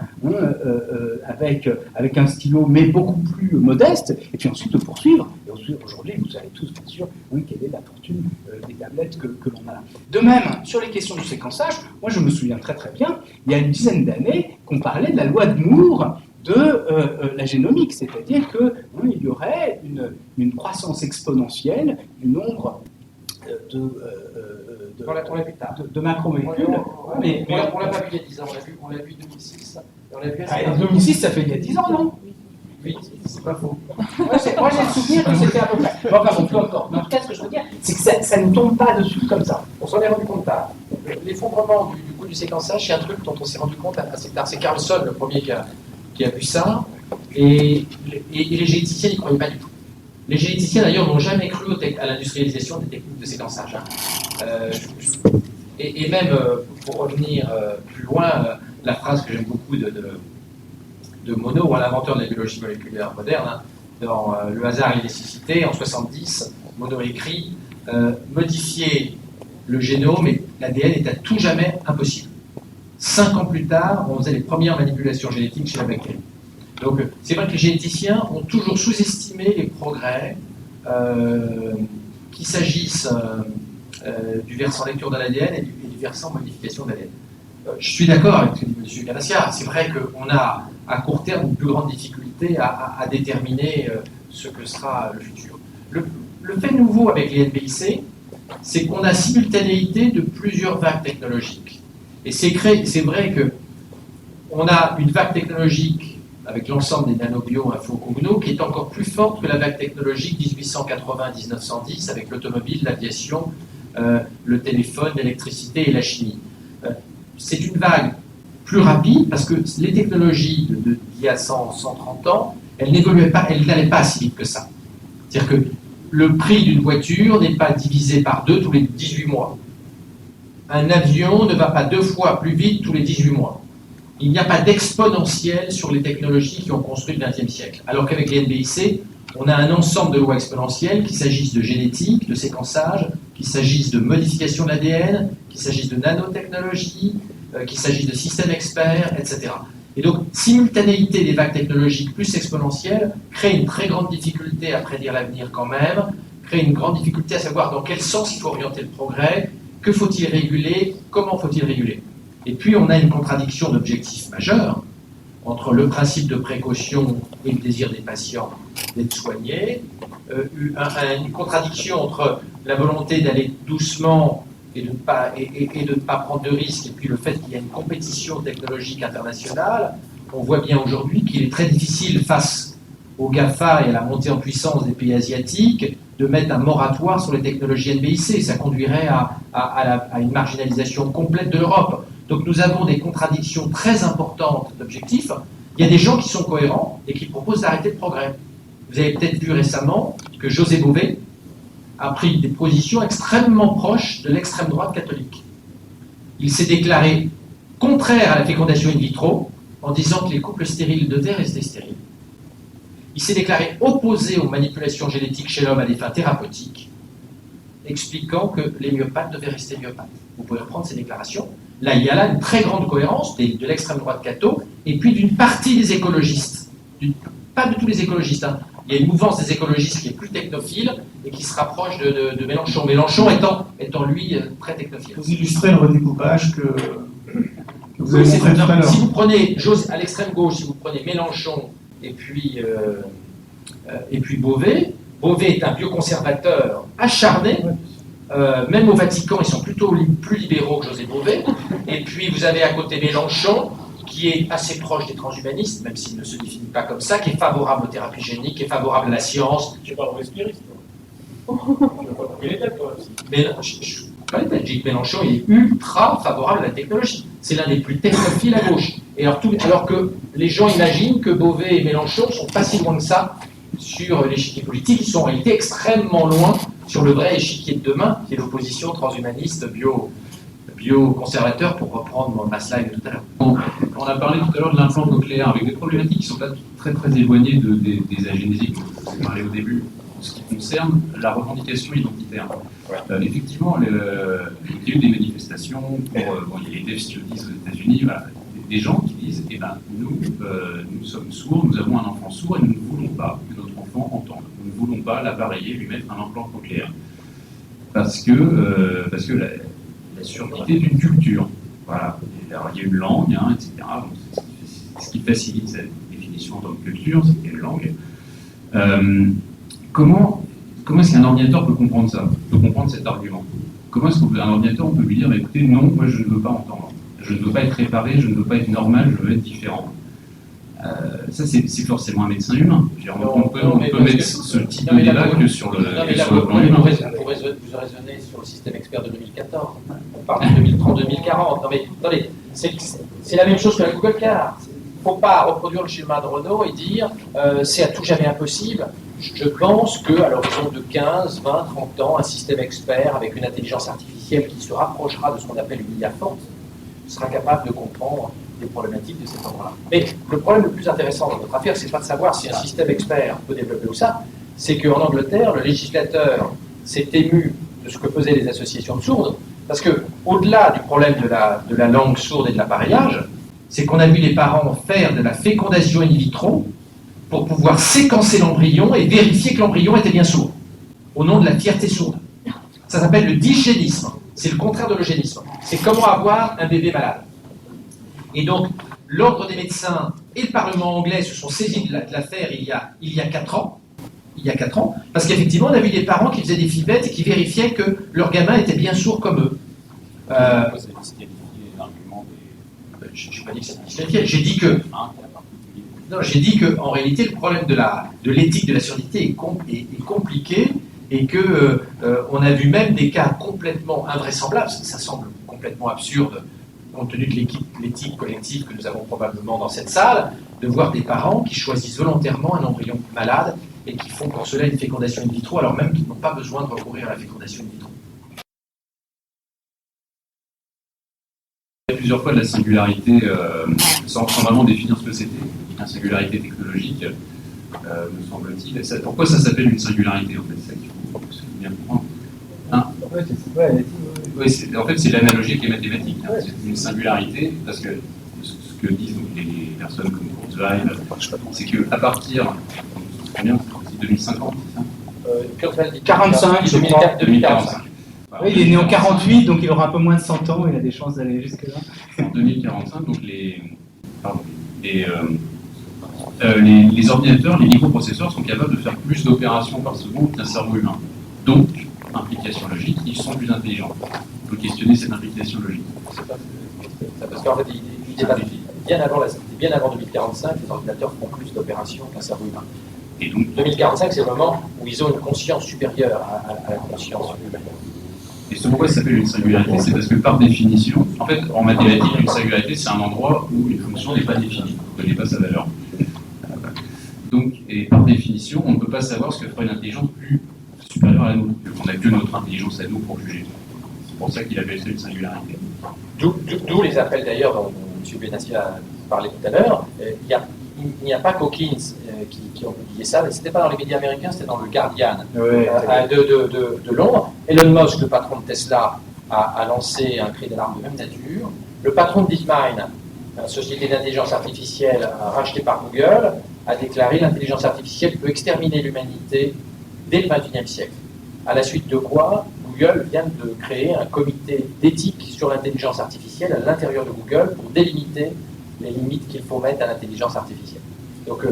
Speaker 3: avec un stylo, mais beaucoup plus modeste, et puis ensuite de poursuivre. Et aujourd'hui, vous savez tous, bien sûr, quelle est la fortune des tablettes que l'on a là. De même, sur les questions du séquençage, moi je me souviens très très bien, il y a une dizaine d'années, qu'on parlait de la loi de Moore de la génomique, c'est-à-dire qu'il y aurait une croissance exponentielle du nombre de macromolécules.
Speaker 4: Mais on l'a pas vu il y a 10 ans, on l'a vu en 2006. On l'a vu
Speaker 3: En 2006, ça fait il y a 10 ans, non?
Speaker 4: Oui, c'est pas faux.
Speaker 3: Moi, j'ai le souvenir que c'était à peu près. Bon, enfin, bon, peu importe. Mais en tout cas, ce que je veux dire, c'est que ça ne tombe pas dessus comme ça.
Speaker 4: On s'en est rendu compte tard. L'effondrement du coût du séquençage, c'est un truc dont on s'est rendu compte assez tard. C'est Carlson, le premier qui a vu ça. Et les généticiens n'y croyaient pas du tout. Les généticiens, d'ailleurs, n'ont jamais cru à l'industrialisation des techniques de séquençage. Et même, pour revenir plus loin, la phrase que j'aime beaucoup de Monod, l'inventeur de la biologie moléculaire moderne, dans Le hasard et les nécessités, en 70, Monod écrit modifier le génome et l'ADN est à tout jamais impossible. 5 ans plus tard, on faisait les premières manipulations génétiques chez la bactérie. Donc, c'est vrai que les généticiens ont toujours sous-estimé les progrès, qu'il s'agisse du versant lecture de l'ADN et du versant modification de l'ADN. Je suis d'accord avec ce que dit M. Ganassia. C'est vrai qu'on a, à court terme, une plus grande difficulté à déterminer ce que sera le futur. Le fait nouveau avec les NBIC, c'est qu'on a simultanéité de plusieurs vagues technologiques. Et c'est vrai qu'on a une vague technologique avec l'ensemble des nanobio info-cogno, qui est encore plus forte que la vague technologique 1880-1910, avec l'automobile, l'aviation, le téléphone, l'électricité et la chimie. C'est une vague plus rapide, parce que les technologies d'il y a 130 ans, elles n'évoluaient pas, elles n'allaient pas si vite que ça. C'est-à-dire que le prix d'une voiture n'est pas divisé par 2 tous les 18 mois. Un avion ne va pas 2 fois plus vite tous les 18 mois. Il n'y a pas d'exponentiel sur les technologies qui ont construit le XXe siècle. Alors qu'avec les NBIC, on a un ensemble de lois exponentielles, qu'il s'agisse de génétique, de séquençage, qu'il s'agisse de modification de l'ADN, qu'il s'agisse de nanotechnologie, qu'il s'agisse de systèmes experts, etc. Et donc, simultanéité des vagues technologiques plus exponentielles crée une très grande difficulté à prédire l'avenir quand même, crée une grande difficulté à savoir dans quel sens il faut orienter le progrès, que faut-il réguler, comment faut-il réguler. Et puis, on a une contradiction d'objectifs majeurs entre le principe de précaution et le désir des patients d'être soignés, une contradiction entre la volonté d'aller doucement et de ne pas prendre de risques, et puis le fait qu'il y a une compétition technologique internationale. On voit bien aujourd'hui qu'il est très difficile, face aux GAFA et à la montée en puissance des pays asiatiques, de mettre un moratoire sur les technologies NBIC. Ça conduirait à une marginalisation complète de l'Europe. Donc nous avons des contradictions très importantes d'objectifs. Il y a des gens qui sont cohérents et qui proposent d'arrêter le progrès. Vous avez peut-être vu récemment que José Bové a pris des positions extrêmement proches de l'extrême droite catholique. Il s'est déclaré contraire à la fécondation in vitro en disant que les couples stériles devaient rester stériles. Il s'est déclaré opposé aux manipulations génétiques chez l'homme à des fins thérapeutiques, expliquant que les myopathes devaient rester myopathes. Vous pouvez reprendre ces déclarations. Là, il y a là une très grande cohérence de l'extrême droite catho, et puis d'une partie des écologistes. Pas de tous les écologistes. Hein. Il y a une mouvance des écologistes qui est plus technophile et qui se rapproche de Mélenchon. Mélenchon étant lui, très technophile.
Speaker 5: Vous illustrez le redécoupage que vous avez montré tout à l'heure.
Speaker 4: Si vous prenez, à l'extrême gauche, si vous prenez Mélenchon et puis Bové, Bové est un bioconservateur acharné. Même au Vatican, ils sont plutôt plus libéraux que José Bové. Et puis vous avez à côté Mélenchon, qui est assez proche des transhumanistes, même s'il ne se définit pas comme ça, qui est favorable aux thérapies géniques, qui est favorable à la science.
Speaker 7: Je ne sais pas respiriste. Je ne sais pas couper les têtes, toi aussi.
Speaker 4: Mais je ne pas les têtes. Je dis que Mélenchon il est ultra favorable à la technologie. C'est l'un des plus technophiles à gauche. Et alors que les gens imaginent que Bové et Mélenchon ne sont pas si loin que ça sur l'échiquier politique, ils sont en réalité extrêmement loin sur le vrai échiquier de demain, qui est l'opposition transhumaniste bioconservateur, pour reprendre ma slide de tout à l'heure.
Speaker 6: On a parlé tout à l'heure de l'implant cochléaire, avec des problématiques qui sont pas très très éloignées des agénésiques dont je vous ai parlé au début, en ce qui concerne la revendication identitaire. Effectivement, il y a eu des manifestations pour, il y a les devs qui le disent aux États-Unis, voilà, des gens qui disent, eh ben, nous sommes sourds, nous avons un enfant sourd et nous ne voulons pas que notre enfant entende. Nous ne voulons pas l'appareiller, lui mettre un implant cochléaire. Parce que la surdité d'une culture. Voilà. Alors, il y a une langue, hein, etc. Bon, ce qui facilite sa définition. définition en tant que culture, c'est quelle langue. Comment est-ce qu'un ordinateur peut comprendre ça, peut comprendre cet argument? Comment est-ce qu'un ordinateur, on peut lui dire, écoutez, non, moi je ne veux pas entendre, je ne veux pas être réparé, je ne veux pas être normal, je veux être différent. Ça, c'est forcément un médecin humain. On peut mettre ce type de débat que sur le plan humain.
Speaker 4: Vous raisonnez sur le système expert de 2014. On parle de 2030-2040. Non mais attendez, c'est la même chose que la Google Car. Il ne faut pas reproduire le schéma de Renault et dire c'est à tout jamais impossible. Je pense qu'à l'horizon de 15, 20, 30 ans, un système expert avec une intelligence artificielle qui se rapprochera de ce qu'on appelle une IA forte sera capable de comprendre les problématiques de cet endroit-là. Mais le problème le plus intéressant dans notre affaire, c'est pas de savoir si un système expert peut développer ou ça, c'est qu'en Angleterre, le législateur s'est ému de ce que faisaient les associations de sourdes, parce que au-delà du problème de la langue sourde et de l'appareillage, c'est qu'on a vu les parents faire de la fécondation in vitro pour pouvoir séquencer l'embryon et vérifier que l'embryon était bien sourd, au nom de la fierté sourde. Ça s'appelle le dysgénisme. C'est le contraire de l'eugénisme. C'est comment avoir un bébé malade. Et donc, l'Ordre des médecins et le Parlement anglais se sont saisis de l'affaire il y a 4 ans. Il y a 4 ans, parce qu'effectivement, on a vu des parents qui faisaient des filettes et qui vérifiaient que leur gamin était bien sourd comme eux. Je n'ai pas dit que c'était disqualifié. J'ai dit que en réalité, le problème de l'éthique de la surdité est compliqué et que on a vu même des cas complètement invraisemblables. Ça semble complètement absurde compte tenu de l'éthique collective que nous avons probablement dans cette salle, de voir des parents qui choisissent volontairement un embryon malade et qui font pour cela une fécondation in vitro, alors même qu'ils n'ont pas besoin de recourir à la fécondation in vitro.
Speaker 6: Il y a plusieurs fois de la singularité, sans vraiment définir ce que c'était, la singularité technologique, me semble-t-il. Pourquoi ça s'appelle une singularité, en fait? C'est ça qu'il faut bien comprendre. Oui, en fait, c'est l'analogie avec les mathématiques. Hein. C'est une singularité, parce que ce que disent donc les personnes comme Kurzweil, c'est qu'à partir, combien, c'est 2050, c'est ça
Speaker 3: Kurzweil dit 45, 2045. Oui, il est né en 48, donc il aura un peu moins de 100 ans, il a des chances d'aller jusque-là.
Speaker 6: En 2045, donc les ordinateurs, les microprocesseurs sont capables de faire plus d'opérations par seconde qu'un cerveau humain. Donc, implication logique, ils sont plus intelligents. On peut questionner cette implication logique.
Speaker 4: Parce qu'en fait, bien avant 2045, les ordinateurs font plus d'opérations qu'un cerveau humain.
Speaker 6: Et donc,
Speaker 4: 2045, c'est le moment où ils ont une conscience supérieure à la conscience humaine.
Speaker 6: Et c'est pourquoi ça s'appelle une singularité, c'est parce que par définition, en fait, en mathématiques, une singularité, c'est un endroit où une fonction n'est pas définie, on ne connaît pas sa valeur. Donc, et par définition, on ne peut pas savoir ce que ferait une intelligence plus supérieure à la nôtre. On n'a que notre intelligence à nous pour juger. C'est pour ça qu'il appelle ça une singularité.
Speaker 4: D'où les appels d'ailleurs, dont M. Benassia a parlé tout à l'heure. Il n'y a pas qu'Hawkins qui ont publié ça, mais ce n'était pas dans les médias américains, c'était dans le Guardian de Londres. Elon Musk, le patron de Tesla, a lancé un cri d'alarme de même nature. Le patron de DeepMind, la société d'intelligence artificielle rachetée par Google, a déclaré l'intelligence artificielle peut exterminer l'humanité dès le XXIe siècle. À la suite de quoi, Google vient de créer un comité d'éthique sur l'intelligence artificielle à l'intérieur de Google pour délimiter les limites qu'il faut mettre à l'intelligence artificielle. Donc,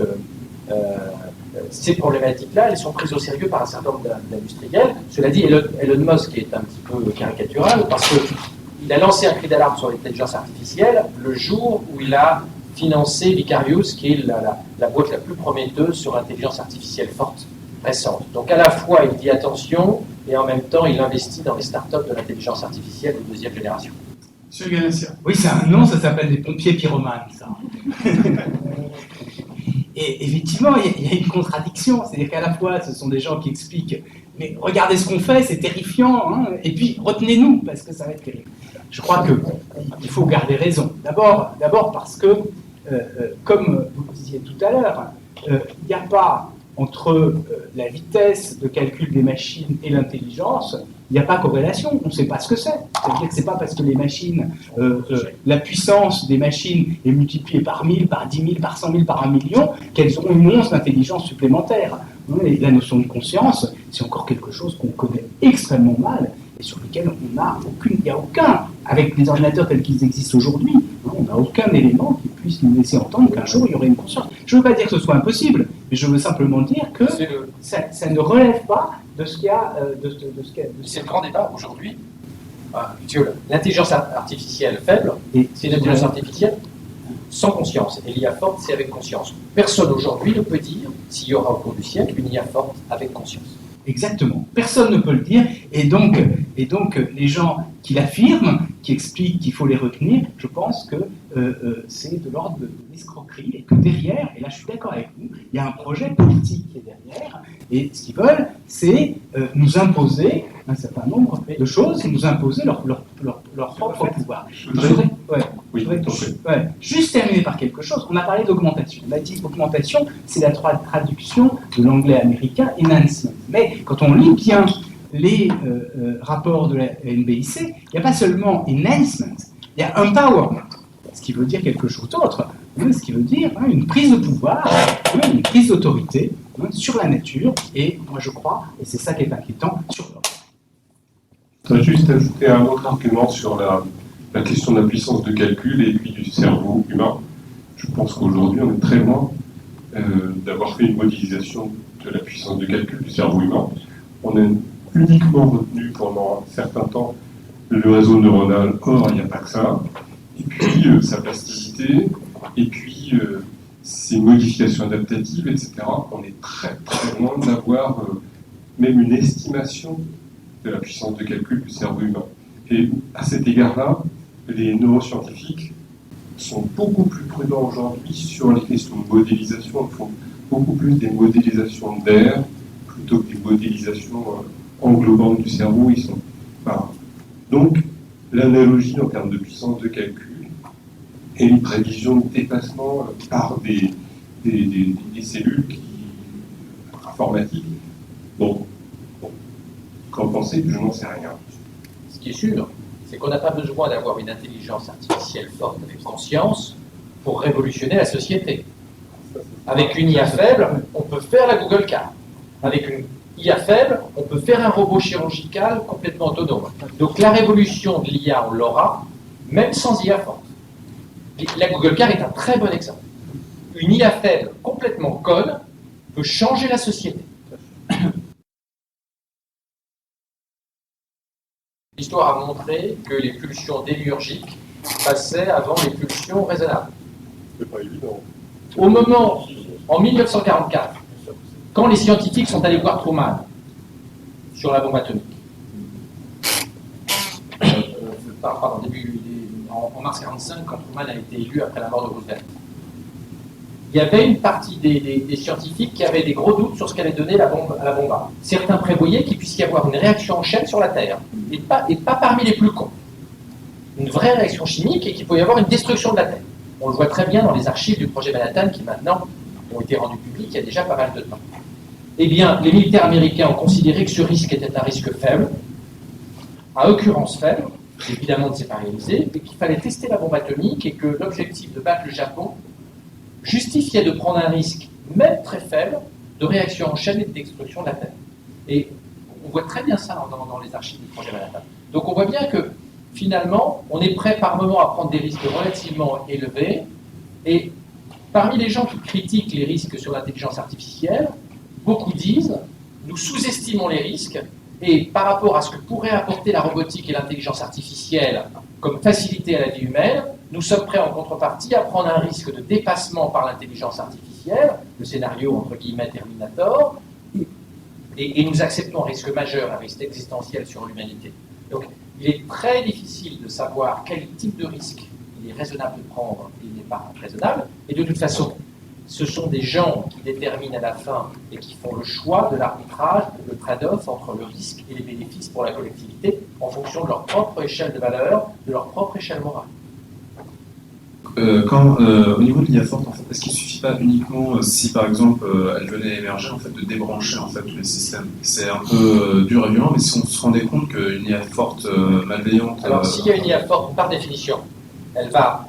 Speaker 4: ces problématiques-là, elles sont prises au sérieux par un certain nombre d'industriels. Cela dit, Elon Musk est un petit peu caricatural parce qu'il a lancé un cri d'alarme sur l'intelligence artificielle le jour où il a financé Vicarious, qui est la boîte la plus prometteuse sur l'intelligence artificielle forte, récente. Donc à la fois, il dit attention, et en même temps, il investit dans les startups de l'intelligence artificielle de deuxième génération.
Speaker 5: Monsieur Ganassia.
Speaker 3: Oui, c'est un nom, ça s'appelle des pompiers pyromanes, ça. Et effectivement, il y a une contradiction, c'est-à-dire qu'à la fois, ce sont des gens qui expliquent « mais regardez ce qu'on fait, c'est terrifiant, hein, et puis retenez-nous, parce que ça va être terrible ». Je crois qu'il faut garder raison. D'abord parce que, comme vous le disiez tout à l'heure, il n'y a pas entre la vitesse de calcul des machines et l'intelligence, il n'y a pas corrélation, on ne sait pas ce que c'est. C'est-à-dire que ce n'est pas parce que les machines, la puissance des machines est multipliée par 1000, par 10 000, par 100 000, par 1 million, qu'elles ont une once d'intelligence supplémentaire. Et la notion de conscience, c'est encore quelque chose qu'on connaît extrêmement mal et sur lesquels il n'y a aucun, avec les ordinateurs tels qu'ils existent aujourd'hui, on n'a aucun élément qui puisse nous laisser entendre qu'un jour il y aurait une conscience. Je ne veux pas dire que ce soit impossible, mais je veux simplement dire que ça ne relève pas de ce qu'il y a.
Speaker 4: C'est le grand débat aujourd'hui. L'intelligence artificielle faible, c'est une intelligence artificielle sans conscience. Et l'IA forte, c'est avec conscience. Personne aujourd'hui ne peut dire s'il y aura au cours du siècle une IA forte avec conscience.
Speaker 3: Exactement. Personne ne peut le dire. Et donc les gens qui l'affirment, qui expliquent qu'il faut les retenir, je pense que c'est de l'ordre de l'escroquerie et que derrière, et là je suis d'accord avec vous, il y a un projet politique qui est derrière. Et ce qu'ils veulent, c'est nous imposer un certain nombre de choses et nous imposer leur propre pouvoir. Je voudrais juste terminer par quelque chose. On a parlé d'augmentation. On a dit augmentation, c'est la traduction de l'anglais américain enhancement. Mais quand on lit bien les rapports de la NBIC, il n'y a pas seulement enhancement, il y a empowerment, ce qui veut dire quelque chose d'autre, ce qui veut dire une prise de pouvoir, une prise d'autorité sur la nature, et moi je crois, et c'est ça qui est inquiétant, sur l'homme.
Speaker 9: Je voudrais juste ajouter un autre argument sur la question de la puissance de calcul et puis du cerveau humain. Je pense qu'aujourd'hui, on est très loin d'avoir fait une modélisation de la puissance de calcul du cerveau humain. On a uniquement retenu pendant un certain temps le réseau neuronal. Or, il n'y a pas que ça. Et puis, sa plasticité, et puis ses modifications adaptatives, etc. On est très très loin d'avoir même une estimation de la puissance de calcul du cerveau humain. Et à cet égard-là, les neuroscientifiques sont beaucoup plus prudents aujourd'hui sur les questions de modélisation. Ils font beaucoup plus des modélisations d'air plutôt que des modélisations englobantes du cerveau. Donc, l'analogie en termes de puissance de calcul et une prévision de dépassement par des cellules informatiques. Donc, qu'en pensez-vous? Je n'en sais rien.
Speaker 4: Ce qui est sûr, c'est qu'on n'a pas besoin d'avoir une intelligence artificielle forte avec conscience pour révolutionner la société. Avec une IA faible, on peut faire la Google Car. Avec une IA faible, on peut faire un robot chirurgical complètement autonome. Donc la révolution de l'IA, on l'aura, même sans IA forte. La Google Car est un très bon exemple. Une IA faible, complètement conne, peut changer la société. L'histoire a montré que les pulsions démiurgiques passaient avant les pulsions raisonnables.
Speaker 9: C'est pas évident.
Speaker 4: Au moment, en 1944, quand les scientifiques sont allés voir Truman sur la bombe atomique, en mars 1945, quand Truman a été élu après la mort de Roosevelt, il y avait une partie des scientifiques qui avaient des gros doutes sur ce qu'allait donner la bombe à la bombe. Certains prévoyaient qu'il puisse y avoir une réaction en chaîne sur la Terre, et pas parmi les plus cons. Une vraie réaction chimique et qu'il peut y avoir une destruction de la Terre. On le voit très bien dans les archives du projet Manhattan qui maintenant ont été rendues publiques il y a déjà pas mal de temps. Eh bien, les militaires américains ont considéré que ce risque était un risque faible, à occurrence faible, évidemment ne s'est pas réalisé, et qu'il fallait tester la bombe atomique et que l'objectif de battre le Japon justifiait de prendre un risque, même très faible, de réaction en chaîne et de destruction de la Terre. Et on voit très bien ça dans les archives du projet Manhattan. Donc on voit bien que finalement, on est prêt par moment à prendre des risques relativement élevés, et parmi les gens qui critiquent les risques sur l'intelligence artificielle, beaucoup disent « nous sous-estimons les risques » et par rapport à ce que pourrait apporter la robotique et l'intelligence artificielle comme facilité à la vie humaine, nous sommes prêts en contrepartie à prendre un risque de dépassement par l'intelligence artificielle, le scénario entre guillemets Terminator, et nous acceptons un risque majeur, un risque existentiel sur l'humanité. Donc il est très difficile de savoir quel type de risque il est raisonnable de prendre et il n'est pas raisonnable, et de toute façon, ce sont des gens qui déterminent à la fin et qui font le choix de l'arbitrage, le trade-off entre le risque et les bénéfices pour la collectivité en fonction de leur propre échelle de valeur, de leur propre échelle morale.
Speaker 2: Au niveau de l'IA forte, en fait, est-ce qu'il ne suffit pas uniquement, si par exemple elle venait émerger, en fait, de débrancher en fait, tous les systèmes? C'est un peu dur et violent, mais si on se rendait compte qu'une IA forte, malveillante...
Speaker 4: Alors s'il y a une IA forte, par définition, elle va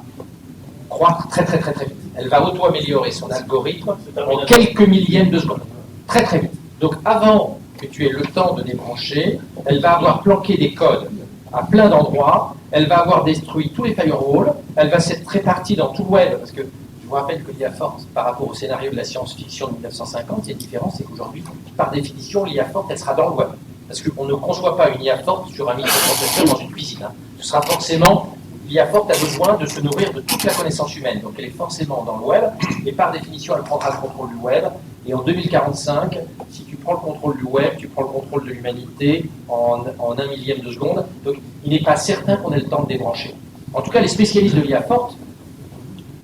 Speaker 4: croître très très très très vite. Elle va auto-améliorer son algorithme en quelques millièmes de secondes. Très très vite. Donc avant que tu aies le temps de débrancher, elle va avoir planqué des codes à plein d'endroits, elle va avoir détruit tous les firewalls, elle va s'être répartie dans tout le web, parce que je vous rappelle que l'IA forte, par rapport au scénario de la science-fiction de 1950, il y a une différence, c'est qu'aujourd'hui, par définition, l'IA forte, elle sera dans le web. Parce qu'on ne conçoit pas une IA forte sur un microprocesseur dans une cuisine. Ce sera forcément, l'IA forte a besoin de se nourrir de toute la connaissance humaine. Donc elle est forcément dans le web, et par définition, elle prendra le contrôle du web. Et en 2045, si tu prends le contrôle du web, tu prends le contrôle de l'humanité en 1/1000 de seconde. Donc il n'est pas certain qu'on ait le temps de débrancher. En tout cas, les spécialistes de l'IA forte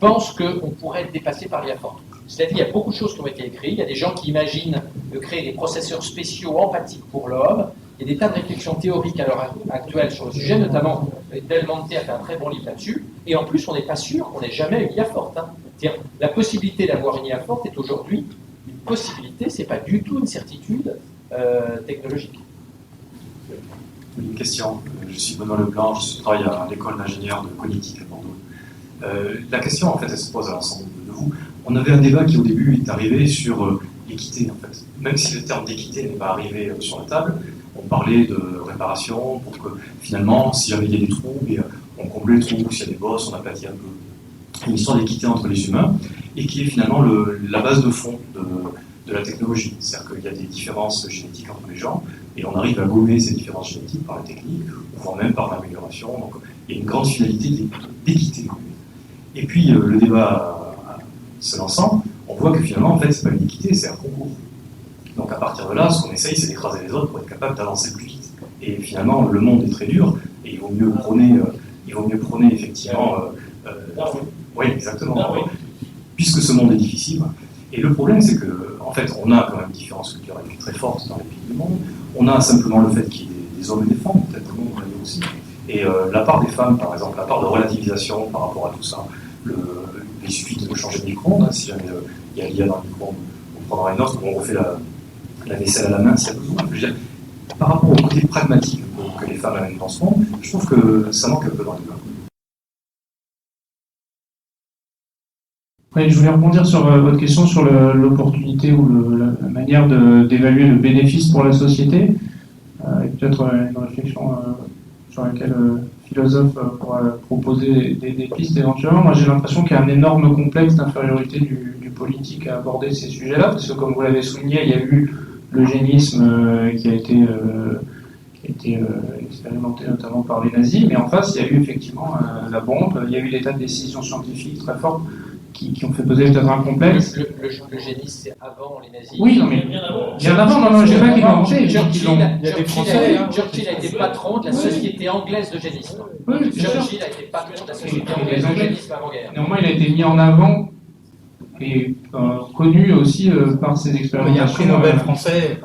Speaker 4: pensent qu'on pourrait être dépassé par l'IA forte. C'est-à-dire qu'il y a beaucoup de choses qui ont été écrites, il y a des gens qui imaginent de créer des processeurs spéciaux empathiques pour l'homme, il y a des tas de réflexions théoriques à l'heure actuelle sur le sujet, notamment Del Monte a fait un très bon livre là-dessus, et en plus on n'est pas sûr qu'on ait jamais une IA forte. C'est-à-dire, la possibilité d'avoir une IA forte est aujourd'hui une possibilité, c'est pas du tout une certitude technologique.
Speaker 10: Une question, je suis Benoît Leblanc, je travaille à l'école d'ingénieurs de cognitique à Bordeaux. La question en fait elle se pose à l'ensemble de vous. On avait un débat qui au début est arrivé sur l'équité en fait. Même si le terme d'équité n'est pas arrivé sur la table, on parlait de réparation pour que finalement, si jamais il y a des trous, on comble les trous, s'il y a des bosses, on aplatit un peu. Une histoire d'équité entre les humains et qui est finalement la base de fond de la technologie. C'est-à-dire qu'il y a des différences génétiques entre les gens et on arrive à gommer ces différences génétiques par la technique, voire même par l'amélioration. Donc il y a une grande finalité d'équité. Et puis le débat se lançant, on voit que finalement, en fait, c'est pas une équité, c'est un concours. Donc à partir de là, ce qu'on essaye, c'est d'écraser les autres pour être capable d'avancer plus vite. Et finalement, le monde est très dur, et il vaut mieux prôner effectivement... oui, exactement. Puisque ce monde est difficile. Et le problème, c'est que, en fait, on a quand même une différence culturelle très forte dans les pays du monde. On a simplement le fait qu'il y ait des hommes et des femmes, peut-être que nous, on l'a aussi. Et la part des femmes, par exemple, la part de relativisation par rapport à tout ça, il suffit de changer de micro-ondes, si jamais il y a l'IA dans le micro-ondes, on prendra une autre, on refait la vaisselle à la main s'il y a besoin. Par rapport au côté pragmatique que les femmes amènent dans ce monde, je trouve que ça manque un peu dans les mains.
Speaker 5: Oui, je voulais rebondir sur votre question sur l'opportunité ou la manière d'évaluer le bénéfice pour la société. Et peut-être une réflexion sur laquelle le philosophe pourra proposer des pistes éventuellement. Moi, j'ai l'impression qu'il y a un énorme complexe d'infériorité du politique à aborder ces sujets-là, parce que comme vous l'avez souligné, il y a eu l'eugénisme qui a été expérimenté notamment par les nazis, mais en face, il y a eu effectivement la bombe, il y a eu des tas de décisions scientifiques très fortes qui ont fait peser peut-être un complexe.
Speaker 4: L'eugénisme, c'est avant les nazis.
Speaker 5: Oui, non, mais bien avant, non, j'ai pas qu'ils l'ont inventé.
Speaker 4: Churchill a été patron de la société anglaise d'eugénisme. Churchill a été patron de la société anglaise d'eugénisme avant-guerre.
Speaker 5: Néanmoins, il a été mis en avant et connu aussi par ses expérimentations.
Speaker 3: Il y a un prix Nobel français.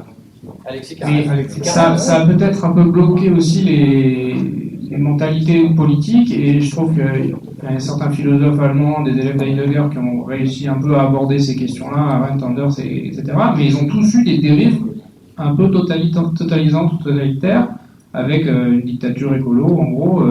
Speaker 4: Alexis
Speaker 5: Carrel. Ça a peut-être un peu bloqué aussi les mentalités politiques, et je trouve qu'il y a certains philosophes allemands, des élèves d'Heidegger, qui ont réussi un peu à aborder ces questions-là, Arendt, Anders, etc. Mais ils ont tous eu des dérives un peu totalisantes ou totalitaires, avec une dictature écolo, en gros,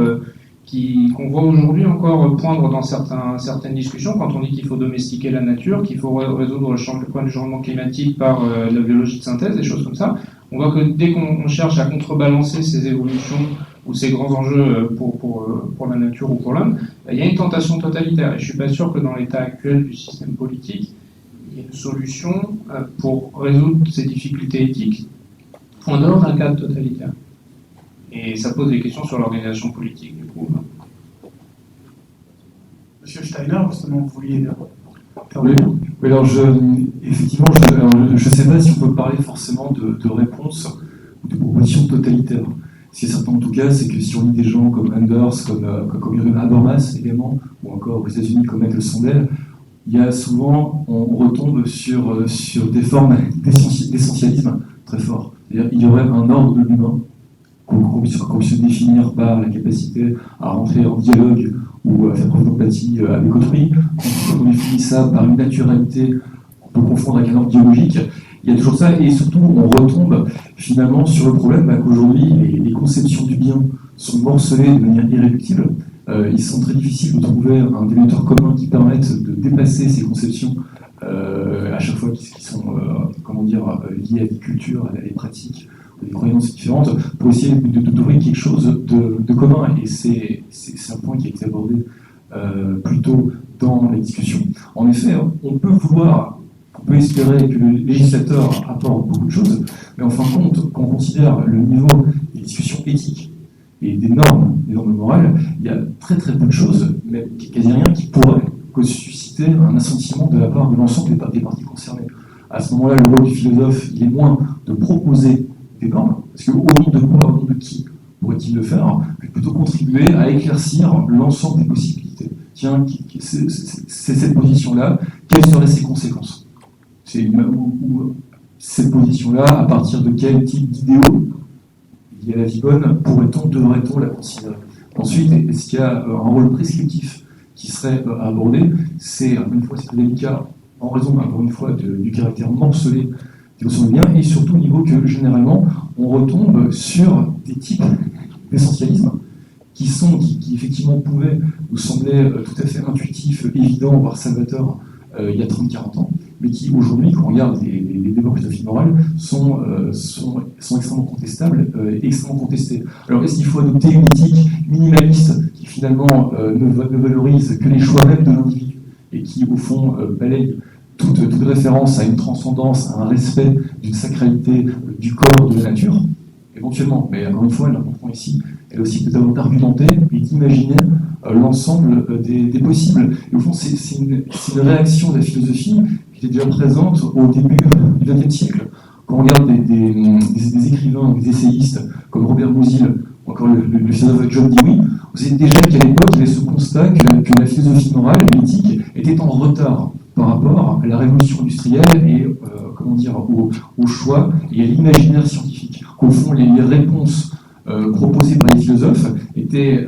Speaker 5: qu'on voit aujourd'hui encore poindre dans certaines discussions, quand on dit qu'il faut domestiquer la nature, qu'il faut résoudre le problème du changement climatique par la biologie de synthèse, des choses comme ça. On voit que dès qu'on cherche à contrebalancer ces évolutions ou ces grands enjeux pour la nature ou pour l'homme, il y a une tentation totalitaire. Et je ne suis pas sûr que dans l'état actuel du système politique, il y ait une solution pour résoudre ces difficultés éthiques en dehors d'un cadre totalitaire. Et ça pose des questions sur l'organisation politique, du coup. Monsieur Steiner, justement, vous vouliez...
Speaker 2: Oui, alors effectivement, je ne sais pas si on peut parler forcément de réponse ou de proposition totalitaire. Ce qui est certain en tout cas, c'est que si on lit des gens comme Anders, comme Jürgen Habermas également, ou encore aux États-Unis comme Michael Sandel, il y a souvent, on retombe sur des formes d'essentialisme très forts. C'est-à-dire qu'il y aurait un ordre de l'humain qu'on puisse définir par la capacité à rentrer en dialogue ou à faire preuve d'empathie avec autrui. On définit ça par une naturalité qu'on peut confondre avec un ordre biologique. Il y a toujours ça, et surtout on retombe finalement sur le problème qu'aujourd'hui les conceptions du bien sont morcelées de manière irréductible. Il semble très difficile de trouver un dénominateur commun qui permette de dépasser ces conceptions à chaque fois qui sont liés à des cultures, à des pratiques, à des croyances différentes, pour essayer de trouver quelque chose de commun. Et c'est un point qui a été abordé plus tôt dans la discussion. En effet, on peut espérer que le législateur apporte beaucoup de choses, mais en fin de compte, quand on considère le niveau des discussions éthiques et des normes morales, il y a très très peu de choses, même quasi rien, qui pourrait susciter un assentiment de la part de l'ensemble des parties concernées. À ce moment-là, le rôle du philosophe, il est moins de proposer des normes, parce qu'au nom de quoi, au nom de qui pourrait-il le faire, que plutôt contribuer à éclaircir l'ensemble des possibilités. Tiens, c'est cette position-là, quelles seraient ses conséquences? Cette position-là, à partir de quel type d'idéaux liés à la vie bonne, devrait-on la considérer? Ensuite, est-ce qu'il y a un rôle prescriptif qui serait abordé? C'est, encore une fois, c'est délicat, en raison, encore une fois, du caractère morcelé des notions de bien, et surtout au niveau que, généralement, on retombe sur des types d'essentialisme qui effectivement pouvaient nous sembler tout à fait intuitifs, évidents, voire salvateurs il y a 30-40 ans, mais qui aujourd'hui, quand on regarde les débats de philosophie morale, sont extrêmement contestables et extrêmement contestés. Alors est-ce qu'il faut adopter une éthique minimaliste qui finalement ne valorise que les choix même de l'individu et qui au fond balaye toute référence à une transcendance, à un respect d'une sacralité du corps, de la nature? Éventuellement, mais encore une fois, elle comprend ici, elle aussi peut d'argumenter et d'imaginer l'ensemble des possibles. Et au fond, c'est une réaction de la philosophie qui était déjà présente au début du XXe siècle. Quand on regarde des écrivains, des essayistes comme Robert Musil, ou encore le philosophe John Dewey, vous savez déjà qu'à l'époque, il y avait ce constat que la philosophie morale et l'éthique étaient en retard par rapport à la révolution industrielle et au choix et à l'imaginaire scientifique. Qu'au fond, les réponses proposées par les philosophes étaient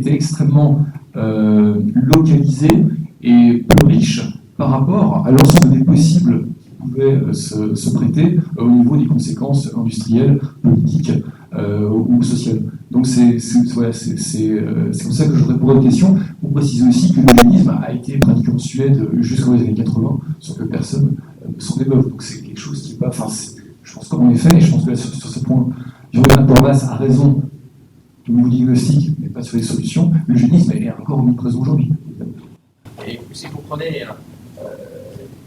Speaker 2: extrêmement localisées et peu riches par rapport à l'ensemble des possibles qui pouvaient se prêter au niveau des conséquences industrielles, politiques ou sociales. Donc c'est comme ça que je réponds à votre question, pour préciser aussi que l'eugénisme a été pratiqué en Suède jusqu'aux années 80, sans que personne ne s'en émeuve. Donc c'est quelque chose qui n'est pas... je pense qu'en effet, et je pense que sur ce point, Jordan Bordas a raison au niveau diagnostic, mais pas sur les solutions, l'eugénisme est encore omniprésent aujourd'hui.
Speaker 4: Et si vous prenez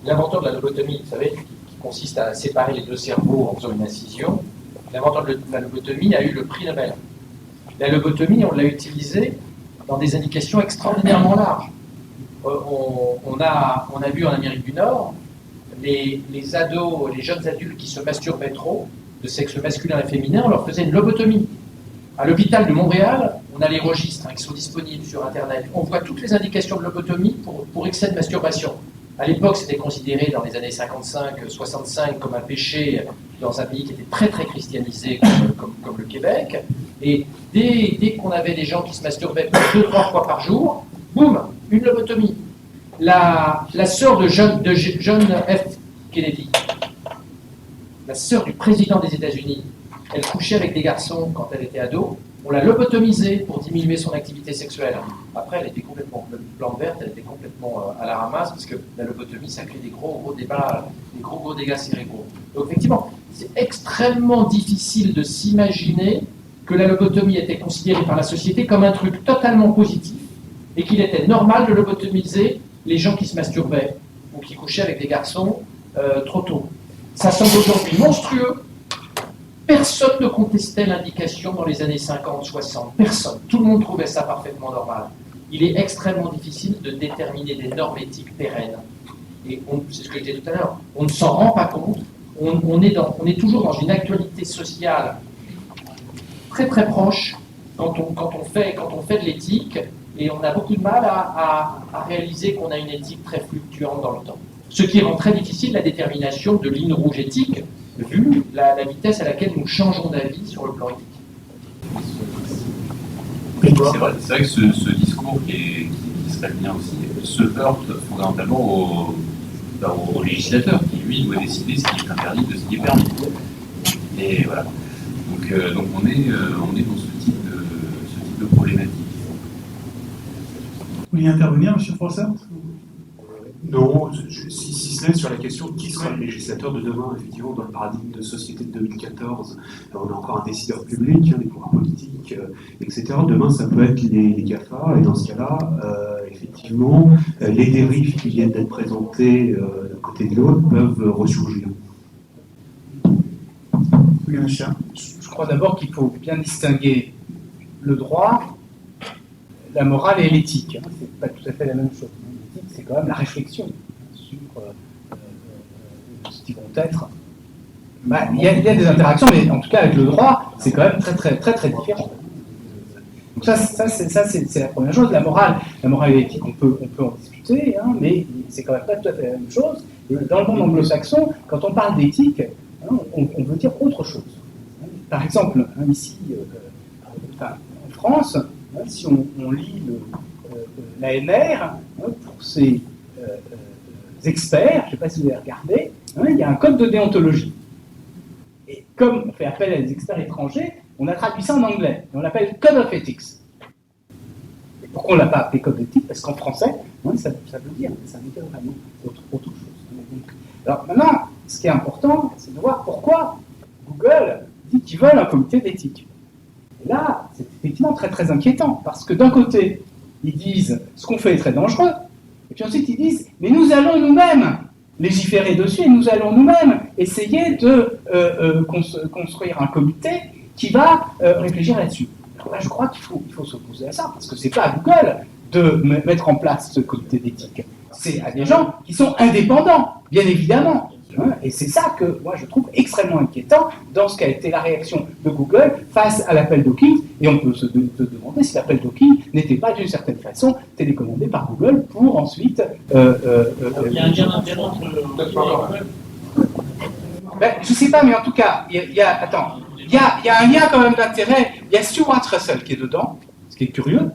Speaker 4: l'inventeur de la lobotomie, vous savez, qui consiste à séparer les deux cerveaux en faisant une incision, l'inventeur de la lobotomie a eu le prix Nobel. La lobotomie, on l'a utilisée dans des indications extraordinairement larges. On a vu en Amérique du Nord les ados, les jeunes adultes qui se masturbaient trop, de sexe masculin et féminin, on leur faisait une lobotomie. À l'hôpital de Montréal, on a les registres qui sont disponibles sur Internet. On voit toutes les indications de lobotomie pour excès de masturbation. À l'époque, c'était considéré dans les années 55-65 comme un péché dans un pays qui était très très christianisé comme le Québec. Et dès qu'on avait des gens qui se masturbaient 2-3 fois par jour, boum, une lobotomie. La sœur de John F. Kennedy, la sœur du président des États-Unis, elle couchait avec des garçons quand elle était ado. On l'a lobotomisée pour diminuer son activité sexuelle. Après, elle était complètement plante verte, elle était complètement à la ramasse, parce que la lobotomie, ça crée des gros débats, des gros dégâts cérébraux. Donc effectivement, c'est extrêmement difficile de s'imaginer que la lobotomie était considérée par la société comme un truc totalement positif, et qu'il était normal de lobotomiser les gens qui se masturbaient, ou qui couchaient avec des garçons trop tôt. Ça semble aujourd'hui monstrueux. Personne ne contestait l'indication dans les années 50-60. Personne. Tout le monde trouvait ça parfaitement normal. Il est extrêmement difficile de déterminer des normes éthiques pérennes. Et c'est ce que je disais tout à l'heure. On ne s'en rend pas compte. On est toujours dans une actualité sociale très très proche quand on fait de l'éthique, et on a beaucoup de mal à réaliser qu'on a une éthique très fluctuante dans le temps. Ce qui rend très difficile la détermination de lignes rouges éthiques, vu la vitesse à laquelle nous changeons d'avis sur le plan éthique.
Speaker 6: C'est vrai que ce discours qui serait bien aussi se heurte fondamentalement au législateur qui, lui, doit décider ce qui est interdit de ce qui est permis. Et voilà. Donc on est dans ce type de problématique.
Speaker 5: Vous voulez intervenir, M. Froissart?
Speaker 1: Non, si ce n'est sur la question de qui sera le législateur de demain, effectivement, dans le paradigme de société de 2014, on a encore un décideur public, des pouvoirs politiques, etc. Demain, ça peut être les GAFA, et dans ce cas-là, effectivement, les dérives qui viennent d'être présentées d'un côté de l'autre peuvent ressurgir.
Speaker 3: Je crois d'abord qu'il faut bien distinguer le droit, la morale et l'éthique. C'est pas tout à fait la même chose. L'éthique, c'est quand même la réflexion sur ce qui vont être. Il y a des interactions, mais en tout cas avec le droit, c'est quand même très différent. Donc ça c'est la première chose. La morale et l'éthique, on peut en discuter, mais c'est quand même pas tout à fait la même chose. Et dans le monde anglo-saxon, quand on parle d'éthique, on veut dire autre chose. Par exemple, ici, en France, si on lit l'ANR, pour ses experts, je ne sais pas si vous avez regardé, il y a un code de déontologie. Et comme on fait appel à des experts étrangers, on a traduit ça en anglais, et on l'appelle Code of Ethics. Et pourquoi on ne l'a pas appelé Code d'éthique? Parce qu'en français, ça veut dire vraiment autre chose. Alors maintenant, ce qui est important, c'est de voir pourquoi Google dit qu'ils veulent un comité d'éthique. Et là, c'est effectivement très inquiétant, parce que d'un côté, ils disent ce qu'on fait est très dangereux, et puis ensuite ils disent mais nous allons nous-mêmes légiférer dessus, et nous allons nous-mêmes essayer de construire un comité qui va réfléchir là-dessus. Alors là, je crois qu'il faut s'opposer à ça, parce que c'est pas à Google de mettre en place ce comité d'éthique. C'est à des gens qui sont indépendants, bien évidemment. Et c'est ça que moi je trouve extrêmement inquiétant dans ce qu'a été la réaction de Google face à l'appel Dawkins. Et on peut se demander si l'appel Dawkins n'était pas d'une certaine façon télécommandé par Google pour ensuite.
Speaker 7: Il y a un lien d'intérêt entre
Speaker 3: je ne sais pas, mais en tout cas, il y a un lien quand même d'intérêt. Il y a Stuart Russell qui est dedans, ce qui est curieux.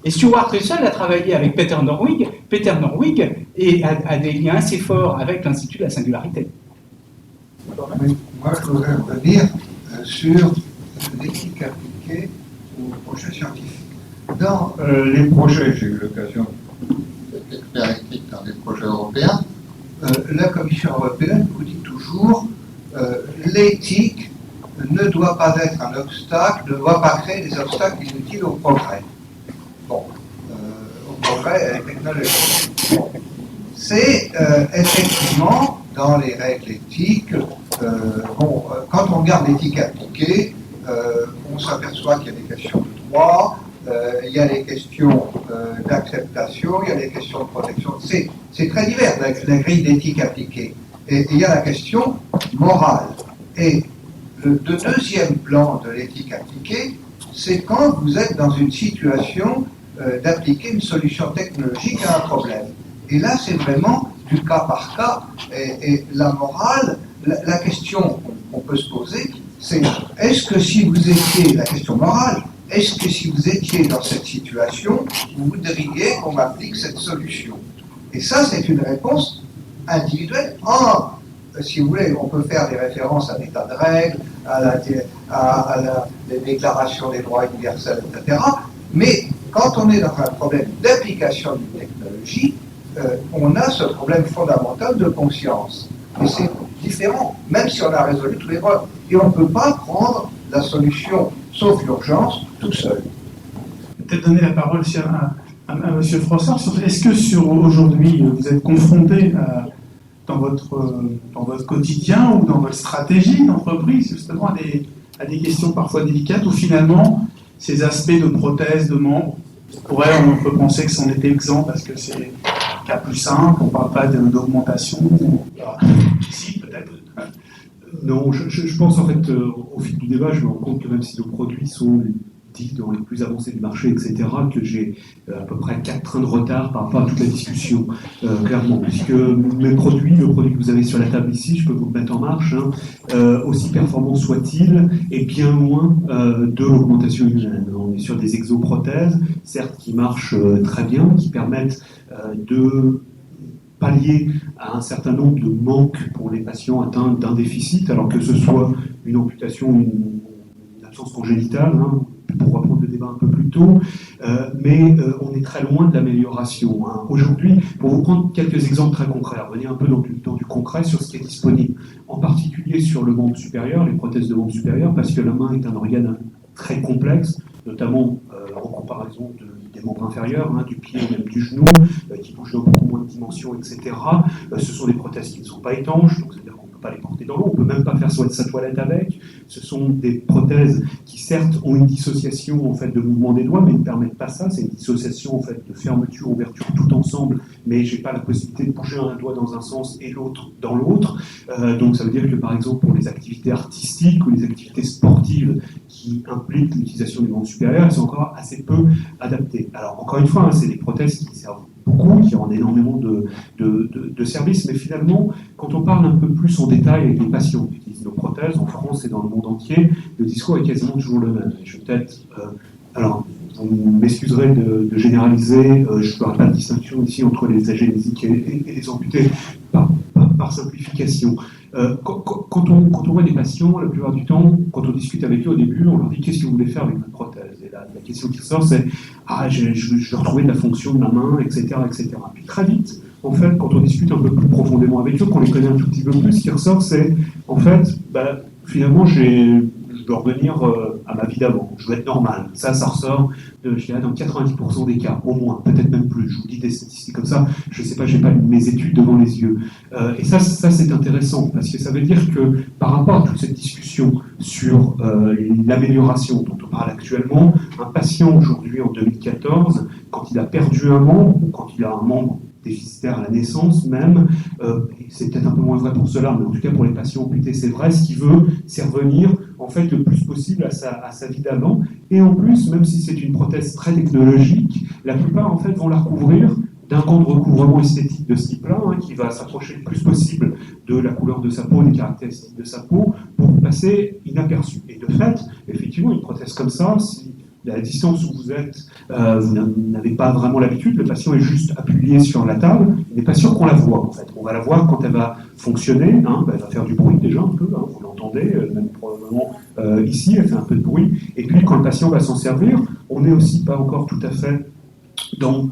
Speaker 3: Et Stuart Russell a travaillé avec Peter Norwig. Peter Norwig a des liens assez forts avec l'Institut de la singularité.
Speaker 8: Moi, je voudrais revenir sur l'éthique appliquée aux projets scientifiques. Dans les projets, j'ai eu l'occasion d'être expert éthique dans des projets européens, la Commission européenne vous dit toujours l'éthique ne doit pas être un obstacle, ne doit pas créer des obstacles inutiles au progrès. Bon, au progrès technologique. Bon. C'est effectivement dans les règles éthiques, quand on regarde l'éthique appliquée, on s'aperçoit qu'il y a des questions de droit, il y a des questions d'acceptation, il y a des questions de protection. C'est très divers, la grille d'éthique appliquée. Et il y a la question morale. Et le deuxième plan de l'éthique appliquée, c'est quand vous êtes dans une situation d'appliquer une solution technologique à un problème. Et là, c'est vraiment du cas par cas. Et la morale, la question qu'on peut se poser, c'est est-ce que si vous étiez, la question morale, est-ce que si vous étiez dans cette situation, vous voudriez qu'on applique cette solution? Et ça, c'est une réponse individuelle. Si vous voulez, on peut faire des références à l'état de règle, à la déclaration des droits universels, etc. Mais quand on est dans un problème d'application d'une technologie, on a ce problème fondamental de conscience. Et c'est différent, même si on a résolu tous les problèmes. Et on ne peut pas prendre la solution, sauf l'urgence, tout seul.
Speaker 5: Peut-être donner la parole aussi à M. Frossard. Est-ce que aujourd'hui, vous êtes confronté dans votre quotidien ou dans votre stratégie d'entreprise, justement, à des questions parfois délicates, où finalement, ces aspects de prothèse, de membres, on peut penser que c'en était exempt parce que c'est un cas plus simple, on ne parle pas d'augmentation. Si, peut-être.
Speaker 1: Non, je pense en fait, au fil du débat, je me rends compte que même si nos produits sont dits dans les plus avancés du marché, etc., que j'ai à peu près 4 trains de retard par rapport à toute la discussion, clairement. Puisque mes produits, le produit que vous avez sur la table ici, je peux vous le mettre en marche, aussi performant soit-il, est bien loin de l'augmentation humaine. On est sur des exoprothèses, certes qui marchent très bien, qui permettent de pallier à un certain nombre de manques pour les patients atteints d'un déficit, alors que ce soit une amputation ou une absence congénitale, pour reprendre le débat un peu plus tôt, mais on est très loin de l'amélioration. Hein. Aujourd'hui, pour vous prendre quelques exemples très concrets, revenir un peu dans du concret sur ce qui est disponible, en particulier sur le membre supérieur, les prothèses de membre supérieur, parce que la main est un organe très complexe, notamment en comparaison des membres inférieurs, hein, du pied ou même du genou, qui bougent dans beaucoup moins de dimensions, etc. Ce sont des prothèses qui ne sont pas étanches, donc c'est-à-dire qu'on ne peut pas les porter dans l'eau, on ne peut même pas faire sa toilette avec. Ce sont des prothèses qui certes ont une dissociation en fait de mouvement des doigts, mais ne permettent pas ça. C'est une dissociation en fait de fermeture, ouverture tout ensemble, mais j'ai pas la possibilité de bouger un doigt dans un sens et l'autre dans l'autre. Donc ça veut dire que par exemple pour les activités artistiques ou les activités sportives qui impliquent l'utilisation du membre supérieur, elles sont encore assez peu adaptées. Alors encore une fois, hein, c'est des prothèses qui servent beaucoup, qui rendent énormément de services, mais finalement, quand on parle un peu plus en détail avec les patients qui utilisent nos prothèses, en France et dans le monde entier, le discours est quasiment toujours le même. Je vais peut-être... alors, vous m'excuserez de généraliser, je ne ferai pas de distinction ici entre les agénésiques et les amputés par simplification. Quand on voit des patients, la plupart du temps, quand on discute avec eux au début, on leur dit qu'est-ce que vous voulez faire avec votre prothèse. Et la question qui ressort, c'est je veux retrouver la fonction de la main, etc., etc. Puis très vite, en fait, quand on discute un peu plus profondément avec eux, qu'on les connaît un tout petit peu plus, ce qui ressort, c'est en fait, finalement, je veux revenir à ma vie d'avant, je veux être normal. Ça ressort, je dirais, dans 90% des cas, au moins, peut-être même plus. Je vous dis des statistiques comme ça, je ne sais pas, je n'ai pas mes études devant les yeux. Et ça c'est intéressant, parce que ça veut dire que par rapport à toute cette discussion sur l'amélioration dont on parle actuellement, un patient aujourd'hui en 2014, quand il a perdu un membre, ou quand il a un membre déficitaire à la naissance même, c'est peut-être un peu moins vrai pour cela, mais en tout cas pour les patients amputés, c'est vrai, ce qu'il veut, c'est revenir en fait le plus possible à sa vie d'avant, et en plus, même si c'est une prothèse très technologique, la plupart en fait vont la recouvrir d'un gant de recouvrement esthétique de ce type-là, hein, qui va s'approcher le plus possible de la couleur de sa peau, des caractéristiques de sa peau, pour passer inaperçu. Et de fait, effectivement, une prothèse comme ça, si à la distance où vous êtes, vous n'avez pas vraiment l'habitude, le patient est juste appuyé sur la table, il n'est pas sûr qu'on la voit en fait. On va la voir quand elle va fonctionner, hein, elle va faire du bruit déjà un peu, hein, vous l'entendez, même probablement ici, elle fait un peu de bruit, et puis quand le patient va s'en servir, on n'est aussi pas encore tout à fait dans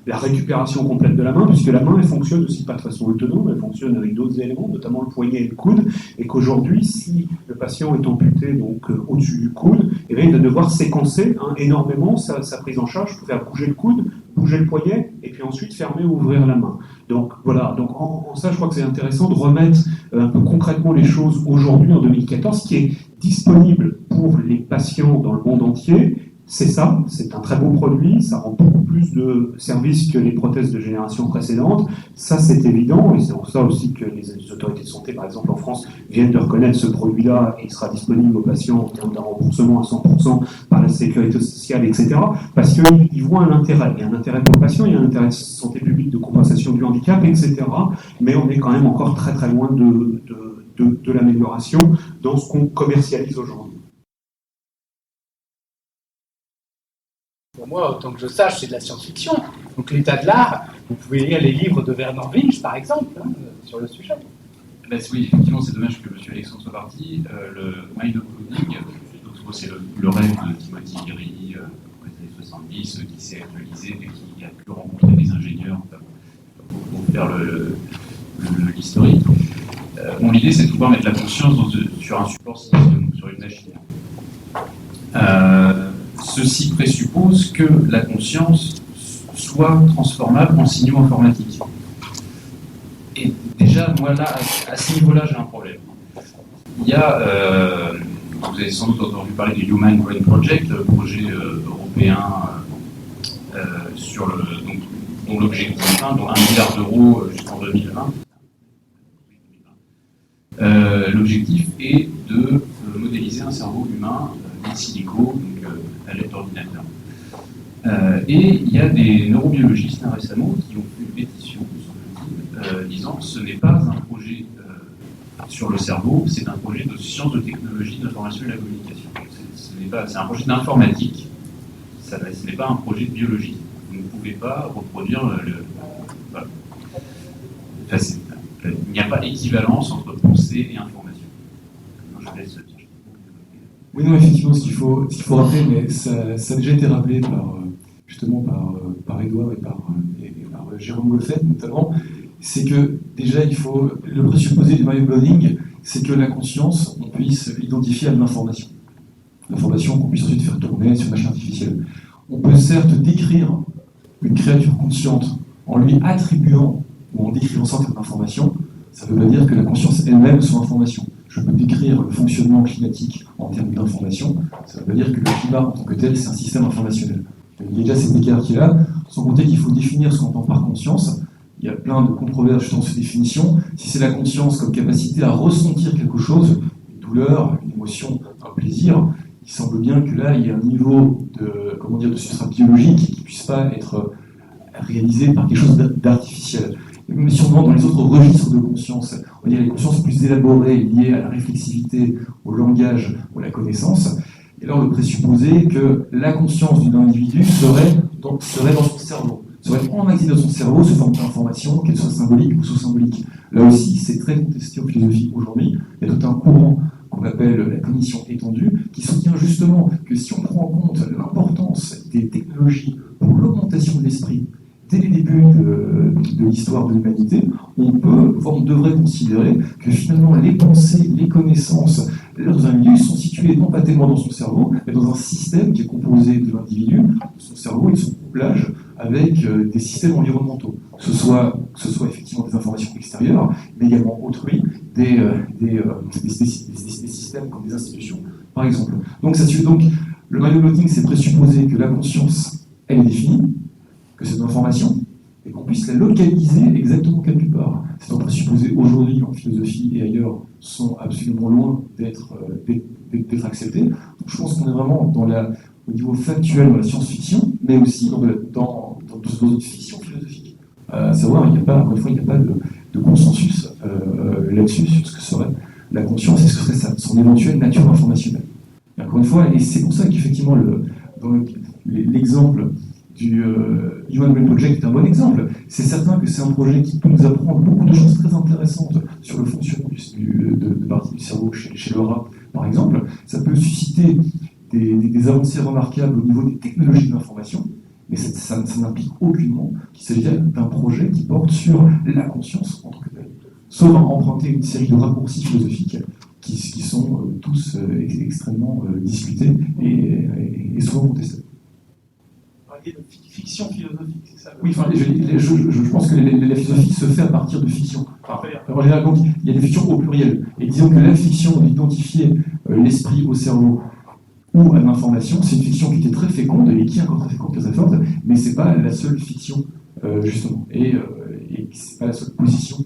Speaker 1: la récupération complète de la main, puisque la main, elle fonctionne aussi pas de façon autonome, elle fonctionne avec d'autres éléments, notamment le poignet et le coude, et qu'aujourd'hui, si le patient est amputé donc au-dessus du coude, eh bien, il va devoir séquencer énormément sa prise en charge pour faire bouger le coude, bouger le poignet, et puis ensuite fermer ou ouvrir la main. Donc voilà, donc en ça, je crois que c'est intéressant de remettre un peu concrètement les choses aujourd'hui, en 2014, ce qui est disponible pour les patients dans le monde entier. C'est ça, c'est un très beau produit, ça rend beaucoup plus de services que les prothèses de génération précédente, ça c'est évident, et c'est pour ça aussi que les autorités de santé, par exemple en France, viennent de reconnaître ce produit-là, et il sera disponible aux patients en termes d'un remboursement à 100% par la sécurité sociale, etc., parce qu'ils voient un intérêt. Il y a un intérêt pour le patient, il y a un intérêt de santé publique, de compensation du handicap, etc., mais on est quand même encore très très loin de l'amélioration dans ce qu'on commercialise aujourd'hui.
Speaker 3: Pour moi, autant que je sache, c'est de la science-fiction. Donc l'état de l'art, vous pouvez lire les livres de Bernard Winch, par exemple, sur le sujet.
Speaker 6: Ben, oui, effectivement, c'est dommage que M. Alexandre soit parti. Le Mind of Clothing, c'est le rêve de Timothy Leary, dans les années 70, qui s'est actualisé et qui a pu rencontrer des ingénieurs pour faire l'historique. L'idée, c'est de pouvoir mettre la conscience sur un support sur une machine. Ceci présuppose que la conscience soit transformable en signaux informatiques. Et déjà, moi, là, à ce niveau-là, j'ai un problème. Il y a, vous avez sans doute entendu parler du Human Brain Project, le projet européen dont l'objectif, dont 1 milliard d'euros jusqu'en 2020. L'objectif est de modéliser un cerveau humain in silico, donc à l'aide d'ordinateur. Et il y a des neurobiologistes récemment qui ont fait une pétition, disant ce n'est pas un projet sur le cerveau, c'est un projet de sciences, de technologie, de l'information et de la communication. C'est un projet d'informatique, ce n'est pas un projet de biologie. Vous ne pouvez pas reproduire voilà. Enfin, il n'y a pas équivalence entre pensée et information. Je laisse
Speaker 2: Oui, non, effectivement, ce qu'il faut rappeler, mais ça a déjà été rappelé justement par Edouard et par Jérôme Goffet notamment, c'est que déjà le présupposé du mind learning, c'est que la conscience, on puisse l'identifier à de l'information. L'information qu'on puisse ensuite faire tourner sur une machine artificielle. On peut certes décrire une créature consciente en lui attribuant ou en décrivant certaines informations, ça ne veut pas dire que la conscience elle-même soit information. Je peux décrire le fonctionnement climatique en termes d'information, ça ne veut pas dire que le climat en tant que tel, c'est un système informationnel. Il y a déjà cet écart qui est là, sans compter qu'il faut définir ce qu'on entend par conscience. Il y a plein de controverses dans cette définition. Si c'est la conscience comme capacité à ressentir quelque chose, une douleur, une émotion, un plaisir, il semble bien que là, il y a un niveau de substrat biologique qui ne puisse pas être réalisé par quelque chose d'artificiel. Mais sûrement dans les autres registres de conscience, on va dire les consciences plus élaborées liées à la réflexivité, au langage, ou à la connaissance, et là on le présupposait que la conscience d'un individu serait dans son cerveau, serait emmagasinée dans son cerveau sous forme d'information, qu'elle soit symbolique ou sous-symbolique. Là aussi, c'est très contesté en philosophie aujourd'hui. Il y a tout un courant qu'on appelle la cognition étendue, qui soutient justement que si on prend en compte l'importance des technologies pour l'augmentation de l'esprit, dès les débuts de l'histoire de l'humanité, on devrait considérer que finalement les pensées, les connaissances, leurs individus sont situés non pas tellement dans son cerveau, mais dans un système qui est composé de l'individu, de son cerveau et de son couplage avec des systèmes environnementaux, que ce soit effectivement des informations extérieures, mais également autrui, des systèmes comme des institutions, par exemple. Donc le mind-blotting, c'est présupposer que la conscience, elle est définie, que cette information, et qu'on puisse la localiser exactement quelque part. C'est un présupposé aujourd'hui en philosophie et ailleurs sont absolument loin d'être acceptés. Donc je pense qu'on est vraiment au niveau factuel de la science-fiction, mais aussi dans une fiction philosophique. À savoir, il n'y a pas de consensus là-dessus sur ce que serait la conscience et ce que serait son éventuelle nature informationnelle. Et encore une fois, et c'est pour ça qu'effectivement l'exemple du Human Brain Project est un bon exemple. C'est certain que c'est un projet qui peut nous apprendre beaucoup de choses très intéressantes sur le fonctionnement de parties du cerveau chez le rat, par exemple. Ça peut susciter des avancées remarquables au niveau des technologies de l'information, mais ça n'implique aucunement qu'il s'agit d'un projet qui porte sur la conscience en tant que telle. Sauf à emprunter une série de raccourcis philosophiques qui sont tous extrêmement discutés et souvent contestés.
Speaker 5: De fiction philosophique, c'est ça?
Speaker 2: Oui, enfin, je pense que la philosophie se fait à partir de fiction. Donc, il y a des fictions au pluriel. Et disons que la fiction d'identifier l'esprit au cerveau ou à l'information, c'est une fiction qui était très féconde et qui est encore très féconde, très forte, mais c'est pas la seule fiction, justement. Et c'est pas la seule position